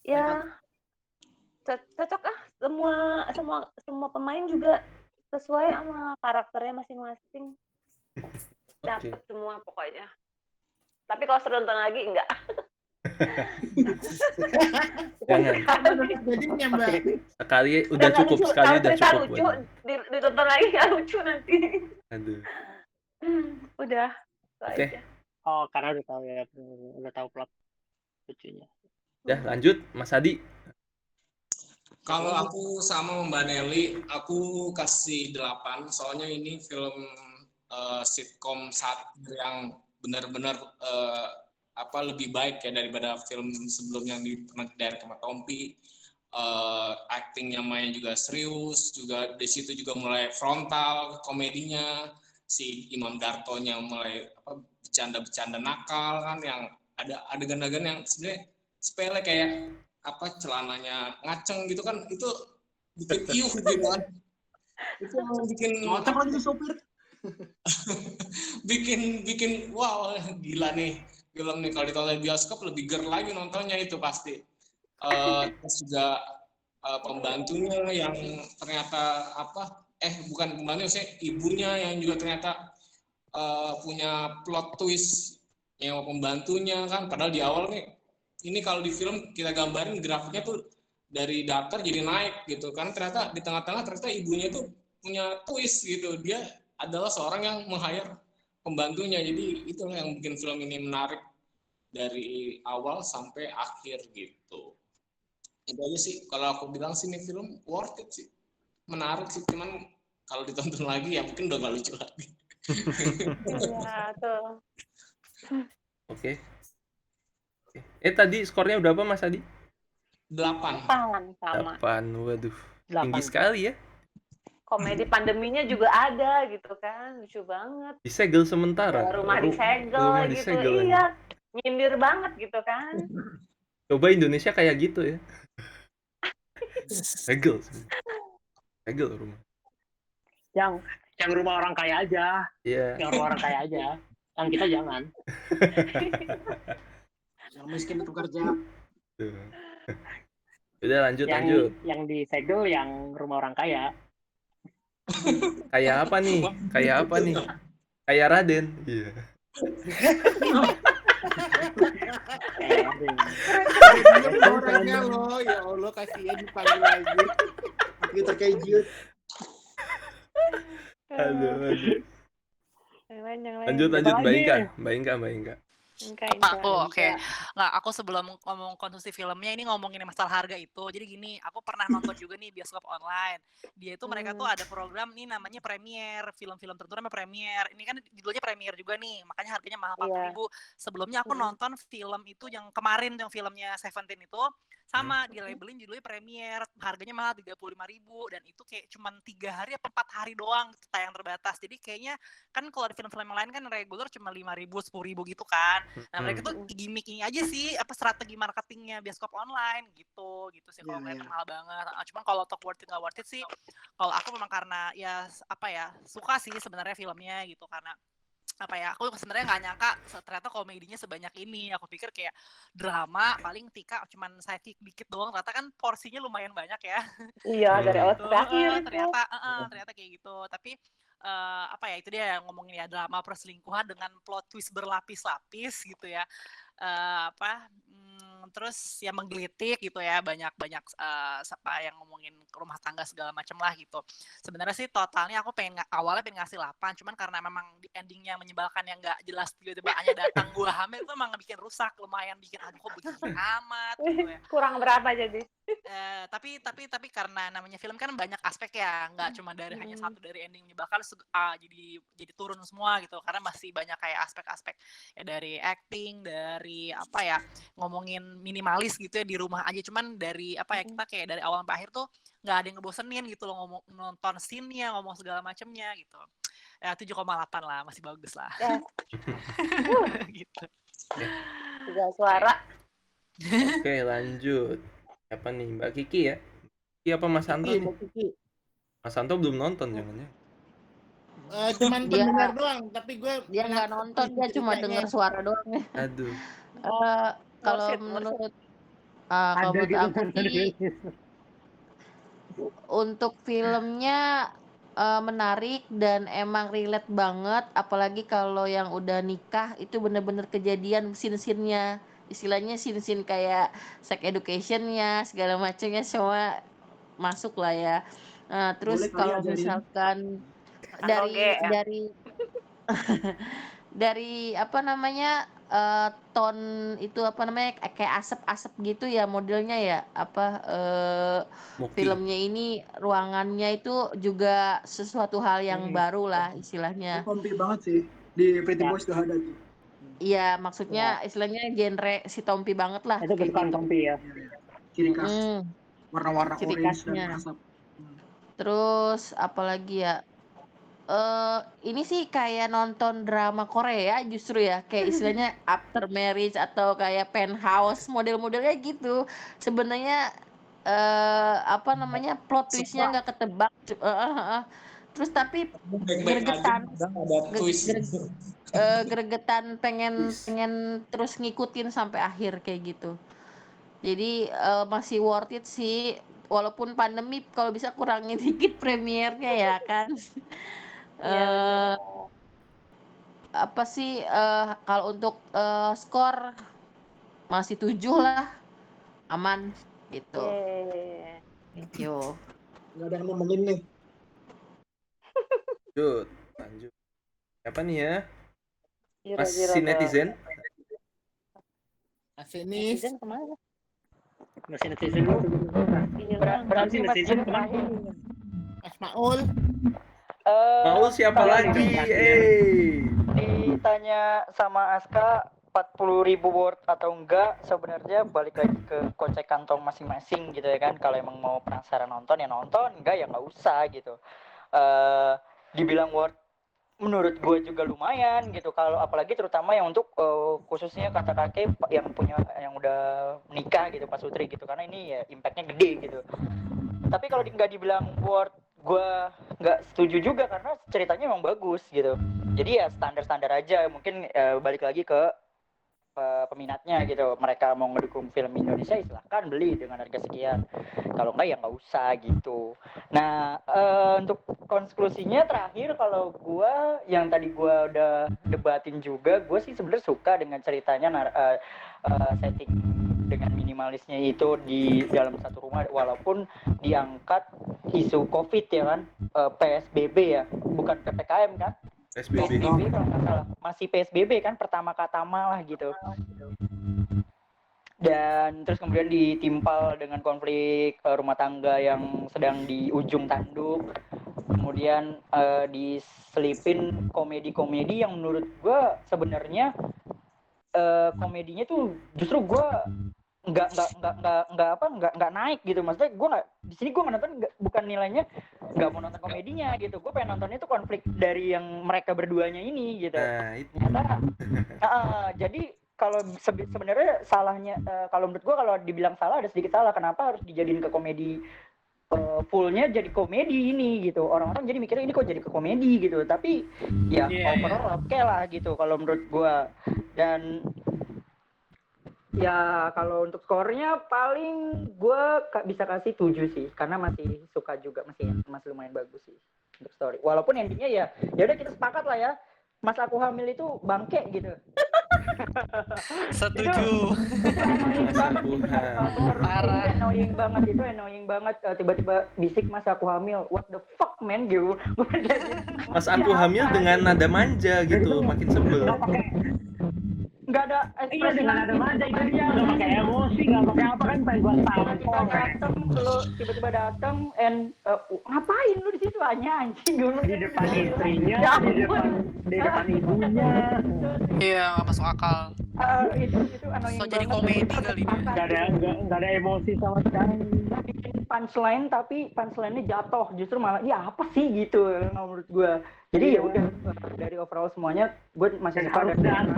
Ya, cocok ah, semua pemain juga sesuai sama karakternya masing-masing. Dapet semua pokoknya. Tapi kalau suruh nonton lagi enggak. Jangan. Sekali udah cukup, sekali udah cukup. Lucu, ditonton lagi nggak lucu nanti. Aduh. Udah. Oke. Oh, karena udah tahu plot lucunya. Ya, lanjut Mas Adi. Kalau aku sama Mbak Nelly, aku kasih 8. Soalnya ini film sitcom satir yang benar-benar lebih baik ya daripada film sebelumnya yang pernah direct sama Tompi. Actingnya Maya juga serius, juga di situ juga mulai frontal komedinya, si Imam Dartonya mulai bercanda-bercanda nakal kan, yang ada adegan-adegan yang sebenarnya sepele kayak celananya ngaceng gitu kan, itu bikin iuh gitu kan. Itu bikin ngocok lagi sopir. bikin wow, gila nih film nih, kalau ditonton di bioskop lebih ger lagi nontonnya itu pasti. Terus juga pembantunya yang ternyata bukan pembantu sih, ibunya yang juga ternyata punya plot twist yang pembantunya kan, padahal di awal nih ini kalau di film kita gambarin grafiknya tuh dari datar jadi naik gitu kan, ternyata di tengah-tengah ternyata ibunya tuh punya twist gitu, dia adalah seorang yang meng-hire pembantunya. Jadi itulah yang bikin film ini menarik dari awal sampai akhir gitu. Itu aja sih kalau aku bilang sih, ini film worth it sih, menarik sih, cuman kalau ditonton lagi ya mungkin udah gak lucu lagi. Iya tuh. Oke. Tadi skornya berapa Mas Adi? 8 sama. 8, waduh, tinggi sekali ya. Komedi pandeminya juga ada gitu kan, lucu banget. Disegel sementara. Rumah disegel gitu, iya, nyindir banget gitu kan. Coba Indonesia kayak gitu ya. Segel rumah. Yang rumah orang kaya aja. Iya. Yang rumah orang kaya aja. Yang kita jangan. Yang miskin itu kerja. Udah lanjut. Yang disegel yang rumah orang kaya. Kayak apa nih? Kayak Raden. Iya. Orangnya loh, ya Allah, kasihan dipanggil lagi. Tapi terkejut. Aduh. Lanjut, Mbak Inka. Oke. Nggak, aku sebelum ngomong konsumsi filmnya, ini ngomongin masalah harga itu. Jadi gini, aku pernah nonton juga nih bioskop online. Dia itu mereka tuh ada program nih namanya Premier, film-film tertentu namanya Premier. Ini kan judulnya Premier juga nih, makanya harganya mahal 40.000. Sebelumnya aku nonton film itu yang kemarin, yang filmnya Seventeen itu, sama di labelin judulnya Premier, harganya mahal 35.000, dan itu kayak cuman 3 hari atau 4 hari doang tayang terbatas. Jadi kayaknya kan kalau di film-film yang lain kan regular cuma 5.000, 10.000 gitu kan. Nah mereka tuh gimmick ini aja sih, strategi marketingnya bioskop online gitu sih kalau ngeliatnya mahal banget. Cuman kalau talk worth it nggak worth it sih, kalau aku memang karena suka sih sebenarnya filmnya gitu, karena aku sebenarnya nggak nyangka ternyata komedinya sebanyak ini. Aku pikir kayak drama paling Tika cuman sidekick dikit doang, ternyata kan porsinya lumayan banyak ya. Iya, dari awal sampai akhir. Ternyata kayak gitu. Tapi itu dia yang ngomongin ya, drama perselingkuhan dengan plot twist berlapis-lapis gitu ya. Terus ya menggelitik gitu ya, banyak yang ngomongin rumah tangga segala macam lah gitu. Sebenarnya sih totalnya aku awalnya pengen ngasih 8, cuman karena memang di endingnya menyebalkan yang nggak jelas, tiba-tiba Anya datang gua hamil, itu emang bikin rusak, lumayan bikin aduh kok begini amat gitu ya. Kurang berapa jadi? Tapi karena namanya film kan banyak aspek ya, nggak cuma dari hanya satu, dari ending menyebalkan jadi turun semua gitu, karena masih banyak kayak aspek-aspek ya, dari acting, dari ngomongin minimalis gitu ya, di rumah aja. Cuman dari kita kayak dari awal sampai akhir tuh nggak ada yang ngebosenin gitu loh, nonton scene-nya, ngomong segala macamnya gitu. Ya 7,8 lah, masih bagus lah. Gitu. Tiga suara. Oke, lanjut. Apa nih, Mbak Kiki ya? Kiki apa Mas Anton nih? Mas Santo belum nonton jangan-jangan. Cuman Dia pendengar doang, tapi gue dia nggak nonton, dia cuma dengar suara doang ya. Aduh. Kalau Worth it. menurut Ada gitu aku sih untuk filmnya menarik dan emang relate banget, apalagi kalau yang udah nikah itu bener-bener kejadian scene-scene-nya, istilahnya scene-scene kayak sex education-nya segala macamnya semua masuk lah ya. Terus Boleh kali kalau ajarin. misalkan Anoge ya. dari apa namanya tone itu apa namanya kayak asap-asap gitu ya modelnya ya Moki. filmnya ini ruangannya itu juga sesuatu hal yang baru lah istilahnya. Kompi banget sih di Pretty Boys udah ada tuh. Iya maksudnya istilahnya genre si Tompi banget lah Itu kayak kesukaan gitu. Tompi ya. Ciri khas warna-warna Ciri orange dan khasnya. asap. Terus apalagi ya ini sih kayak nonton drama Korea justru ya kayak istilahnya After Marriage atau kayak Penthouse model-modelnya gitu sebenarnya apa namanya plot twistnya nggak ketebak terus tapi gregetan gregetan pengen terus ngikutin sampai akhir kayak gitu jadi masih worth it sih walaupun pandemi kalau bisa kurangin dikit premiernya ya kan. Apa sih kalau untuk skor masih 7 lah aman gitu. Yo. Nggak ada yang ngomongin nih. Lanjut. Siapa nih ya? Mas Jiro. Netizen? Netizen kemana? Masih netizen lu. Berarti netizen kemana? Mas Maul. Maul siapa lagi? Ditanya sama Aska 40.000 word atau enggak, sebenarnya balik lagi ke kocek kantong masing-masing gitu ya kan. Kalau emang mau penasaran nonton ya nonton, enggak ya nggak usah gitu. Dibilang word menurut gue juga lumayan gitu, kalau apalagi terutama yang untuk khususnya kakak-kakek yang udah menikah gitu Pak Sutri gitu, karena ini ya impactnya gede gitu. Tapi kalau nggak dibilang word, gue nggak setuju juga karena ceritanya emang bagus gitu. Jadi ya standar-standar aja, mungkin balik lagi ke peminatnya gitu. Mereka mau ngedukung film Indonesia silahkan beli dengan harga sekian, kalau enggak ya nggak usah gitu. Nah untuk konklusinya terakhir, kalau gue yang tadi gue udah debatin juga, gue sih sebenarnya suka dengan ceritanya setting dengan minimalisnya itu di dalam satu rumah, walaupun diangkat isu COVID ya kan, PSBB ya, bukan PPKM kan. PSBB kalau nggak salah masih PSBB kan, pertama-tama lah gitu. Dan terus kemudian ditimpal dengan konflik rumah tangga yang sedang di ujung tanduk. Kemudian diselipin komedi-komedi yang menurut gue sebenarnya komedinya tuh justru gue nggak naik gitu. Maksudnya gue nggak di sini, gue nggak nonton, bukan nilainya nggak mau nonton komedinya gitu, gue pengen nontonnya tuh konflik dari yang mereka berduanya ini gitu. Ternyata jadi kalau sebenarnya salahnya, kalau menurut gue kalau dibilang salah ada sedikit salah, kenapa harus dijadiin ke komedi fullnya jadi komedi ini gitu. Orang-orang jadi mikirnya ini kok jadi ke komedi gitu, tapi ya overall oke lah gitu kalau menurut gue. Dan ya kalau untuk skornya paling gue bisa kasih 7 sih, karena masih suka juga, masih lumayan bagus sih untuk story. Walaupun endingnya ya udah kita sepakat lah ya, Mas Aku Hamil itu bangke gitu. Setuju. Parah. Annoying banget. Tiba-tiba bisik Mas Aku Hamil. What the fuck man gitu. Mas Aku Hamil dengan nada manja gitu, makin sebel. Nggak ada ekspresi, dengan nada manja itu dia, nggak pakai emosi, nggak pakai apa kan, pengen buat tiba-tiba datang and ngapain lu di situ anjing dulu di depan istrinya, di depan ibunya. Iya, nggak masuk akal. Itu annoying so jadi komedi kali ini. Nggak ada emosi sama sekali. Bikin punchline tapi punchline-nya jatuh, justru malah ya apa sih gitu menurut gue. Jadi ya udah dari overall semuanya gue masih suka dan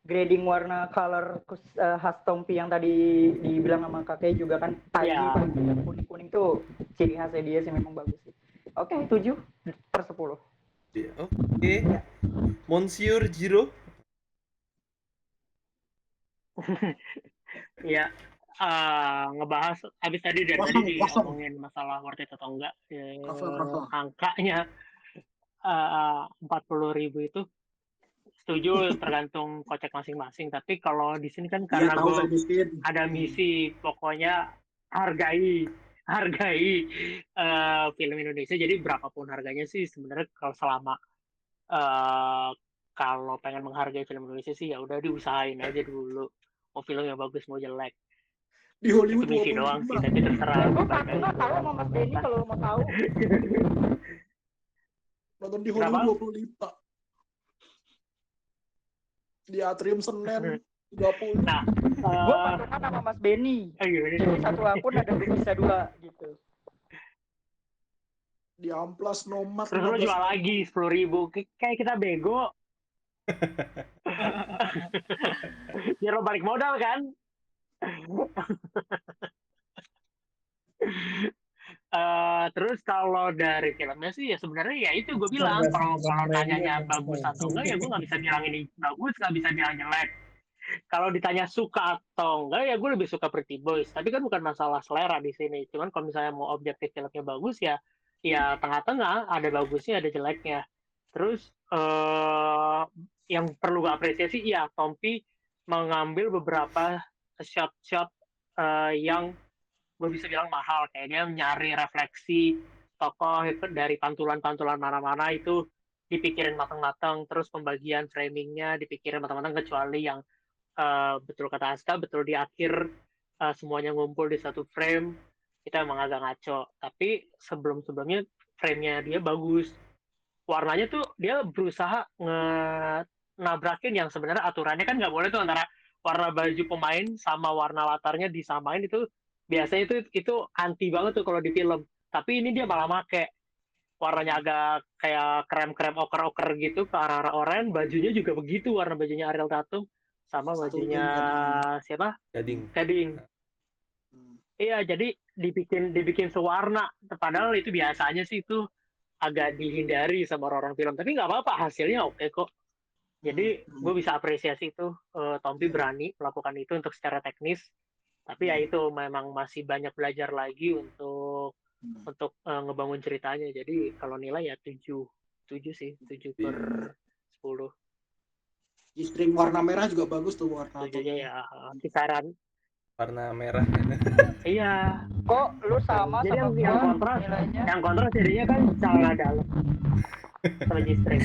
grading warna color khas Tompi yang tadi dibilang sama kakek juga kan, tadi kuning-kuning tuh ciri khasnya dia sih, memang bagus sih. Oke, 7/10. Iya, oke. Monsieur Jiro. Ya, ngebahas habis tadi dari tadi diomongin masalah worth it atau enggak, angkanya 40.000 itu setuju tergantung kocek masing-masing. Tapi kalau di sini kan karena gue ada misi, pokoknya hargai film Indonesia. Jadi berapapun harganya sih sebenarnya kalau selama kalau pengen menghargai film Indonesia sih ya udah diusahain aja dulu. Mau filmnya bagus mau jelek. Di Hollywood Itu misi doang sih, tapi terserah. Gue nggak tahu sama Mas Denny kalau mau tahu. Nonton di Hollywood 25. Di Atrium Senen 30. Nah, gue patungan sama Mas Benny. Jadi satu akun ada bisa 2 gitu. Di Amplas Nomad. Terus lo jual lagi 10.000, kayak kita bego. Biar lo balik modal kan. Terus kalau dari filmnya sih ya sebenarnya ya itu gue bilang, kalau tanyanya bagus atau enggak ya gue nggak bisa bilang ini bagus, nggak bisa bilang jelek. Kalau ditanya suka atau enggak ya gue lebih suka Pretty Boys, tapi kan bukan masalah selera di sini. Cuman kalau misalnya mau objektif filmnya bagus ya tengah-tengah, ada bagusnya ada jeleknya. Terus yang perlu gue apresiasi ya Tompi mengambil beberapa shot-shot yang gue bisa bilang mahal, kayak dia nyari refleksi tokoh dari pantulan-pantulan mana-mana itu dipikirin matang-matang, terus pembagian framingnya dipikirin matang-matang, kecuali yang betul kata Aska, betul di akhir semuanya ngumpul di satu frame, kita emang agak ngaco. Tapi sebelum-sebelumnya frame-nya dia bagus, warnanya tuh dia berusaha nabrakin yang sebenarnya aturannya kan nggak boleh tuh, antara warna baju pemain sama warna latarnya disamain. Itu biasanya itu anti banget tuh kalau di film. Tapi ini dia malah make warnanya agak kayak krem-krem oker-oker gitu ke arah-arah oranye. Bajunya juga begitu, warna bajunya Ariel Tatum sama bajunya siapa? Gading. Iya, jadi dibikin sewarna. Padahal itu biasanya sih itu agak dihindari sama orang-orang film. Tapi nggak apa-apa, hasilnya oke kok. Jadi gue bisa apresiasi itu, Tompi berani melakukan itu untuk secara teknis. Tapi ya itu memang masih banyak belajar lagi untuk ngebangun ceritanya. Jadi kalau nilai ya 7 sih, 7/10. Di string warna merah juga bagus tuh warna. 7-nya ya kisaran warna merah. Iya. Kok lu sama jadi sama yang kontras nilainya? Yang kontras jadinya kan celana dalam sama G-string.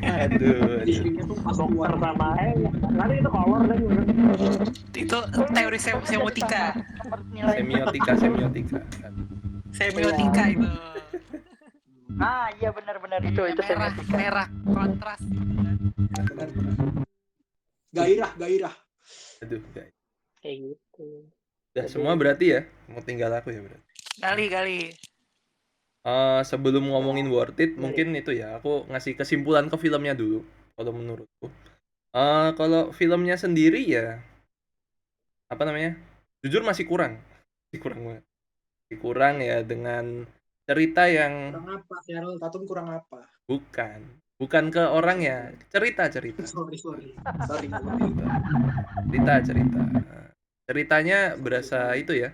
Aduh. G-stringnya tuh pas boxer sama nanti itu color kan. Itu teori semiotika. Semiotika itu. Ah iya benar-benar itu merah kontras. Gairah. Aduh, guys. Kayak gitu. Udah semua berarti ya? Mau tinggal aku ya berarti. Gali. Sebelum ngomongin worth it, mungkin itu ya, aku ngasih kesimpulan ke filmnya dulu. Kalau menurutku, kalau filmnya sendiri ya, apa namanya? Jujur masih kurang banget. Masih kurang ya, dengan cerita yang kurang apa? Ariel Tatum kurang apa? Bukan ke orang ya, cerita. Sorry. Cerita. Ceritanya berasa itu ya.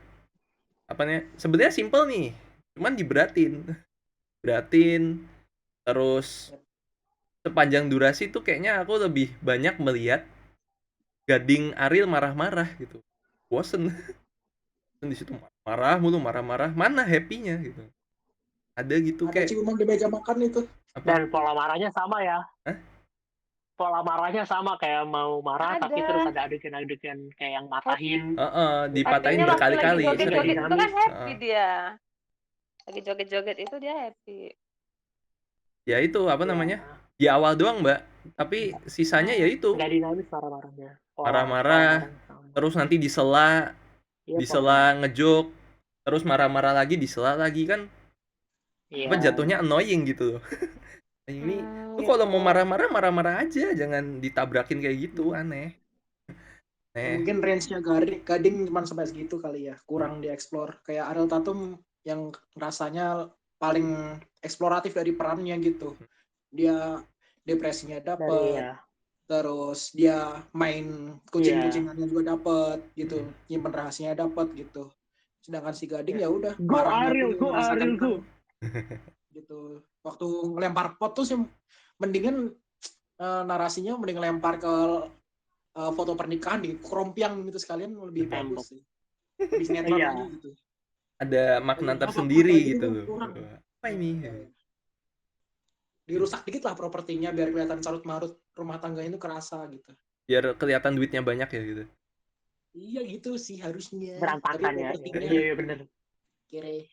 Apanya? Sebenarnya simple nih. Cuman diberatin. Terus sepanjang durasi tuh kayaknya aku lebih banyak melihat Gading Ariel marah-marah gitu. Bosen. Di situ marah mulu, mana happy-nya gitu. Ada gitu kayak ciuman di meja makan itu. Dan pola marahnya sama ya. Hah? Pola marahnya sama, kayak mau marah tapi terus ada adegan-adegan kayak yang matahin. Dipatahin berkali-kali. Lagi joget-joget itu kan happy dia. Lagi joget-joget itu dia happy. Ya itu apa namanya? Di awal doang, Mbak. Tapi sisanya ya itu. Nggak dinamis marah-marahnya. Marah-marah. Terus nanti disela ngejok. Terus marah-marah lagi, disela lagi kan. Apa jatuhnya annoying gitu loh. Ini tuh kalau mau marah-marah aja, jangan ditabrakin kayak gitu, aneh. Mungkin range-nya Gading cuma sampai segitu kali ya, kurang dieksplor. Kayak Ariel Tatum yang rasanya paling eksploratif dari perannya gitu. Dia depresinya dapet, terus dia main kucing-kucingannya juga dapet gitu, nyimpen rahasianya dapet gitu. Sedangkan si Gading ya udah marahnya tuh merasakan gitu. Waktu ngelempar pot tuh sih mendingan narasinya mending lempar ke foto pernikahan di kerompiang gitu sekalian, lebih bagus sih. Lebih sinetron lagi gitu. Ada makna tersendiri gitu loh. Apa ini? Dirusak dikit lah propertinya biar kelihatan carut marut rumah tangganya itu kerasa gitu. Biar kelihatan duitnya banyak ya gitu. Iya gitu sih harusnya. Berantakan ya. Iya bener. Kira.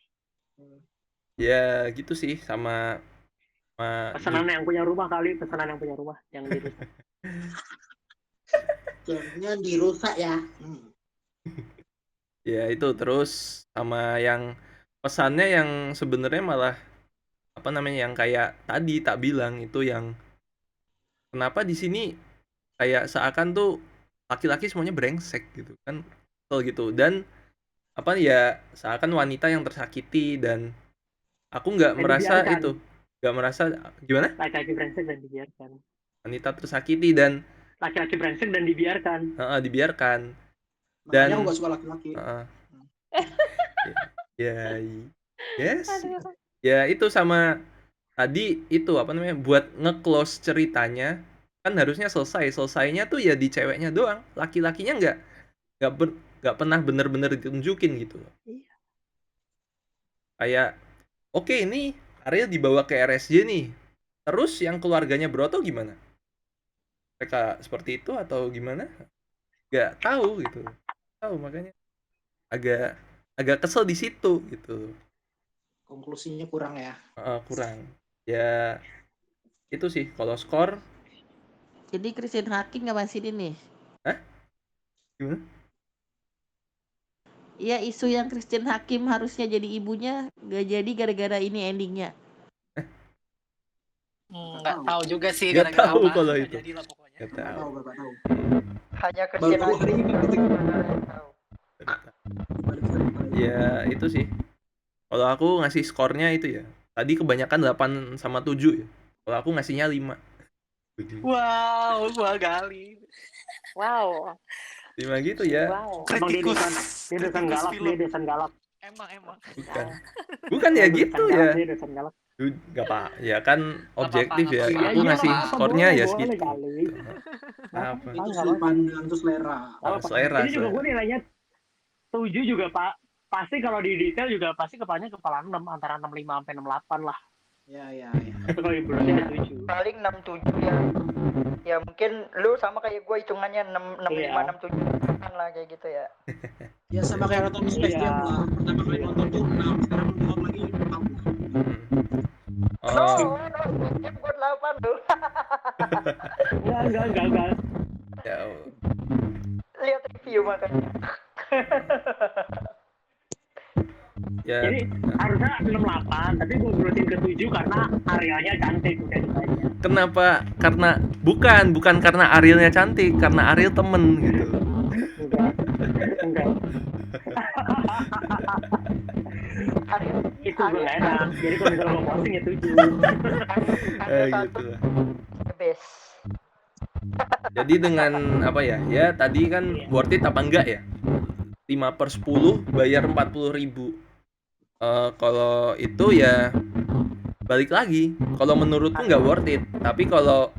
Ya gitu sih sama pesanan yang punya rumah kali, pesanan yang punya rumah yang dirusak. Jangan dirusak ya. Ya itu terus sama yang pesannya yang sebenarnya malah apa namanya yang kayak tadi tak bilang itu yang kenapa di sini kayak seakan tuh laki-laki semuanya brengsek gitu kan gitu dan apa ya seakan wanita yang tersakiti dan aku nggak merasa dibiarkan. Itu nggak merasa gimana laki-laki brengsek dan dibiarkan wanita tersakiti dan laki-laki brengsek dan dibiarkan dibiarkan dan aku nggak suka laki-laki yes ya itu sama tadi itu apa namanya buat nge-close ceritanya kan harusnya selesainya tuh ya di ceweknya doang laki-lakinya nggak pernah bener-bener ditunjukin gitu iya. Kayak oke ini Ariel dibawa ke RSJ nih terus yang keluarganya Broto gimana mereka seperti itu atau gimana nggak tahu gitu tahu makanya agak kesel di situ gitu konklusinya kurang ya kurang ya itu sih kalau skor jadi Christine Hakim nggak masih ini hah gimana iya isu yang Christine Hakim harusnya jadi ibunya nggak jadi gara-gara ini endingnya nggak tahu juga sih nggak tahu kalau itu nggak tahu hanya Christine Hakim ya itu sih kalau aku ngasih skornya itu ya tadi kebanyakan 8 sama 7 ya kalau aku ngasihnya 5 wow kali 5 gitu ya kritikus dia desain galak emang bukan ya gitu ya nggak apa ya kan objektif ya aku ngasih skornya ya segitu apa itu sudut pandang itu selera ini juga gue nilainya 7 juga pak pasti kalau di detail juga pasti kepalanya kepala 6 antara 65 sampai 68 lah ya itu kalau ibunya 7 paling 67 ya mungkin lu sama kayak gue hitungannya 65 67 kan lah kayak gitu ya ya sama kayak nonton Space Jam lah pertama kali nonton tuh 6 sekarang belum lagi 6 no gue 8 tuh enggak ya lihat review makanya ya jadi harusnya 68 tapi gue berutin ke 7 karena Arielnya cantik udah ditanya kenapa karena bukan karena Arielnya cantik karena Ariel temen gitu enggak itu gue gak enak jadi kalau misalnya lo posting ya 7 gitu jadi dengan apa ya tadi kan worth it apa enggak ya 5/10 bayar 40.000 kalau itu ya balik lagi kalau menurutku nggak worth it tapi kalau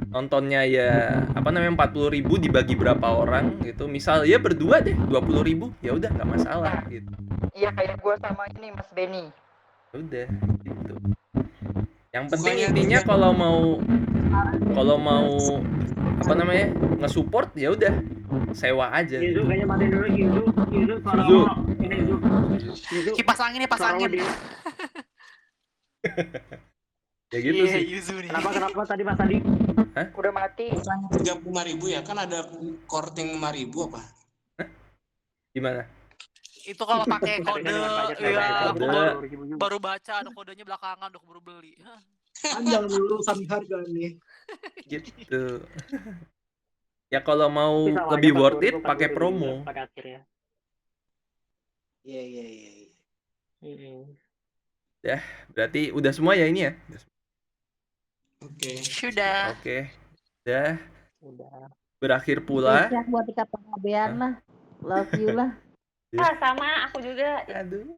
nontonnya ya apa namanya 40.000 dibagi berapa orang gitu misal ya berdua deh 20.000 ya udah nggak masalah gitu iya kayak gue sama ini Mas Benny udah gitu yang penting intinya kalau mau apa namanya nge-support ya udah sewa aja Yuzu kayaknya matiin dulu Yuzu kalau ini Yuzu kipas angin ya gitu sih kenapa tadi Mas Adi udah mati 35.000 ya kan ada korting 5.000 apa gimana itu kalau pakai kode ya baru baca ada kodenya belakangan udah baru beli panjang urusan harga nih gitu ya kalau mau lebih worth it pakai promo pada akhirnya iya Ya, berarti udah semua ya ini ya? Oke. Sudah. Oke. Udah. Udah. Berakhir pula. Spesial buat Tika Panggabean lah. Love you lah. Sama aku juga. Aduh.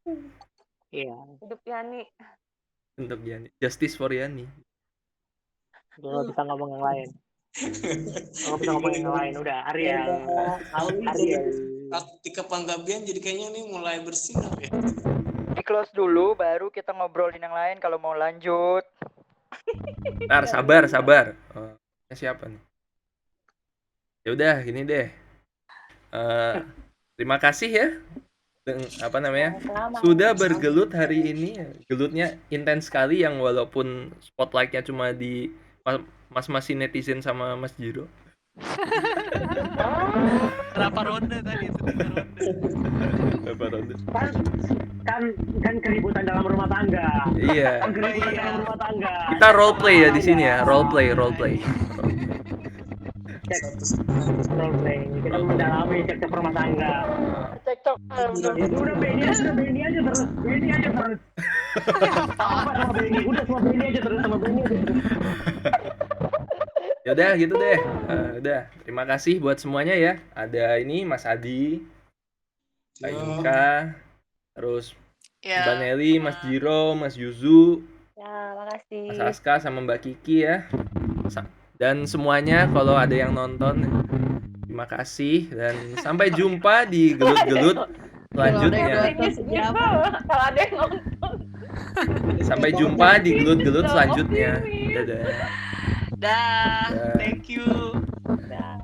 Iya. Hidup Yani. Untuk Yani. Justice for Yani. Gue nggak bisa ngomong yang lain. Nggak bisa ngomong yang lain. Udah, Ariel. Tika Panggabean jadi kayaknya nih mulai bersinar ya. Di close dulu, baru kita ngobrolin yang lain kalau mau lanjut. Ntar, sabar. Oh, siapa nih? Ya udah, gini deh. Terima kasih ya. Sudah bergelut hari ini. Gelutnya intens sekali yang walaupun spotlightnya cuma di mas-mas netizen sama Mas Jiro. Berapa ronde tadi itu? Berapa ronde? Kan keributan dalam rumah tangga. Iya. Kan keributan dalam rumah tangga. Kita role play ya di sini ya, role play. Role play. Kita mendalami cek rumah tangga. Cekcok. Udah Benny aja terus. Apa sama Benny? Udah sama Benny aja terus sama Benny aja. Ya udah gitu deh. Udah. Terima kasih buat semuanya ya. Ada ini Mas Adi, Kak Inka, terus Mbak Nelly, Mas Jiro, Mas Yuzu, Ya, makasih. Mas Aska sama Mbak Kiki ya. Dan semuanya kalau ada yang nonton, terima kasih dan sampai jumpa di gelut-gelut selanjutnya. Kalau ada yang nonton. Sampai jumpa di gelut-gelut selanjutnya. Dadah. Dah. Thank you. Dah.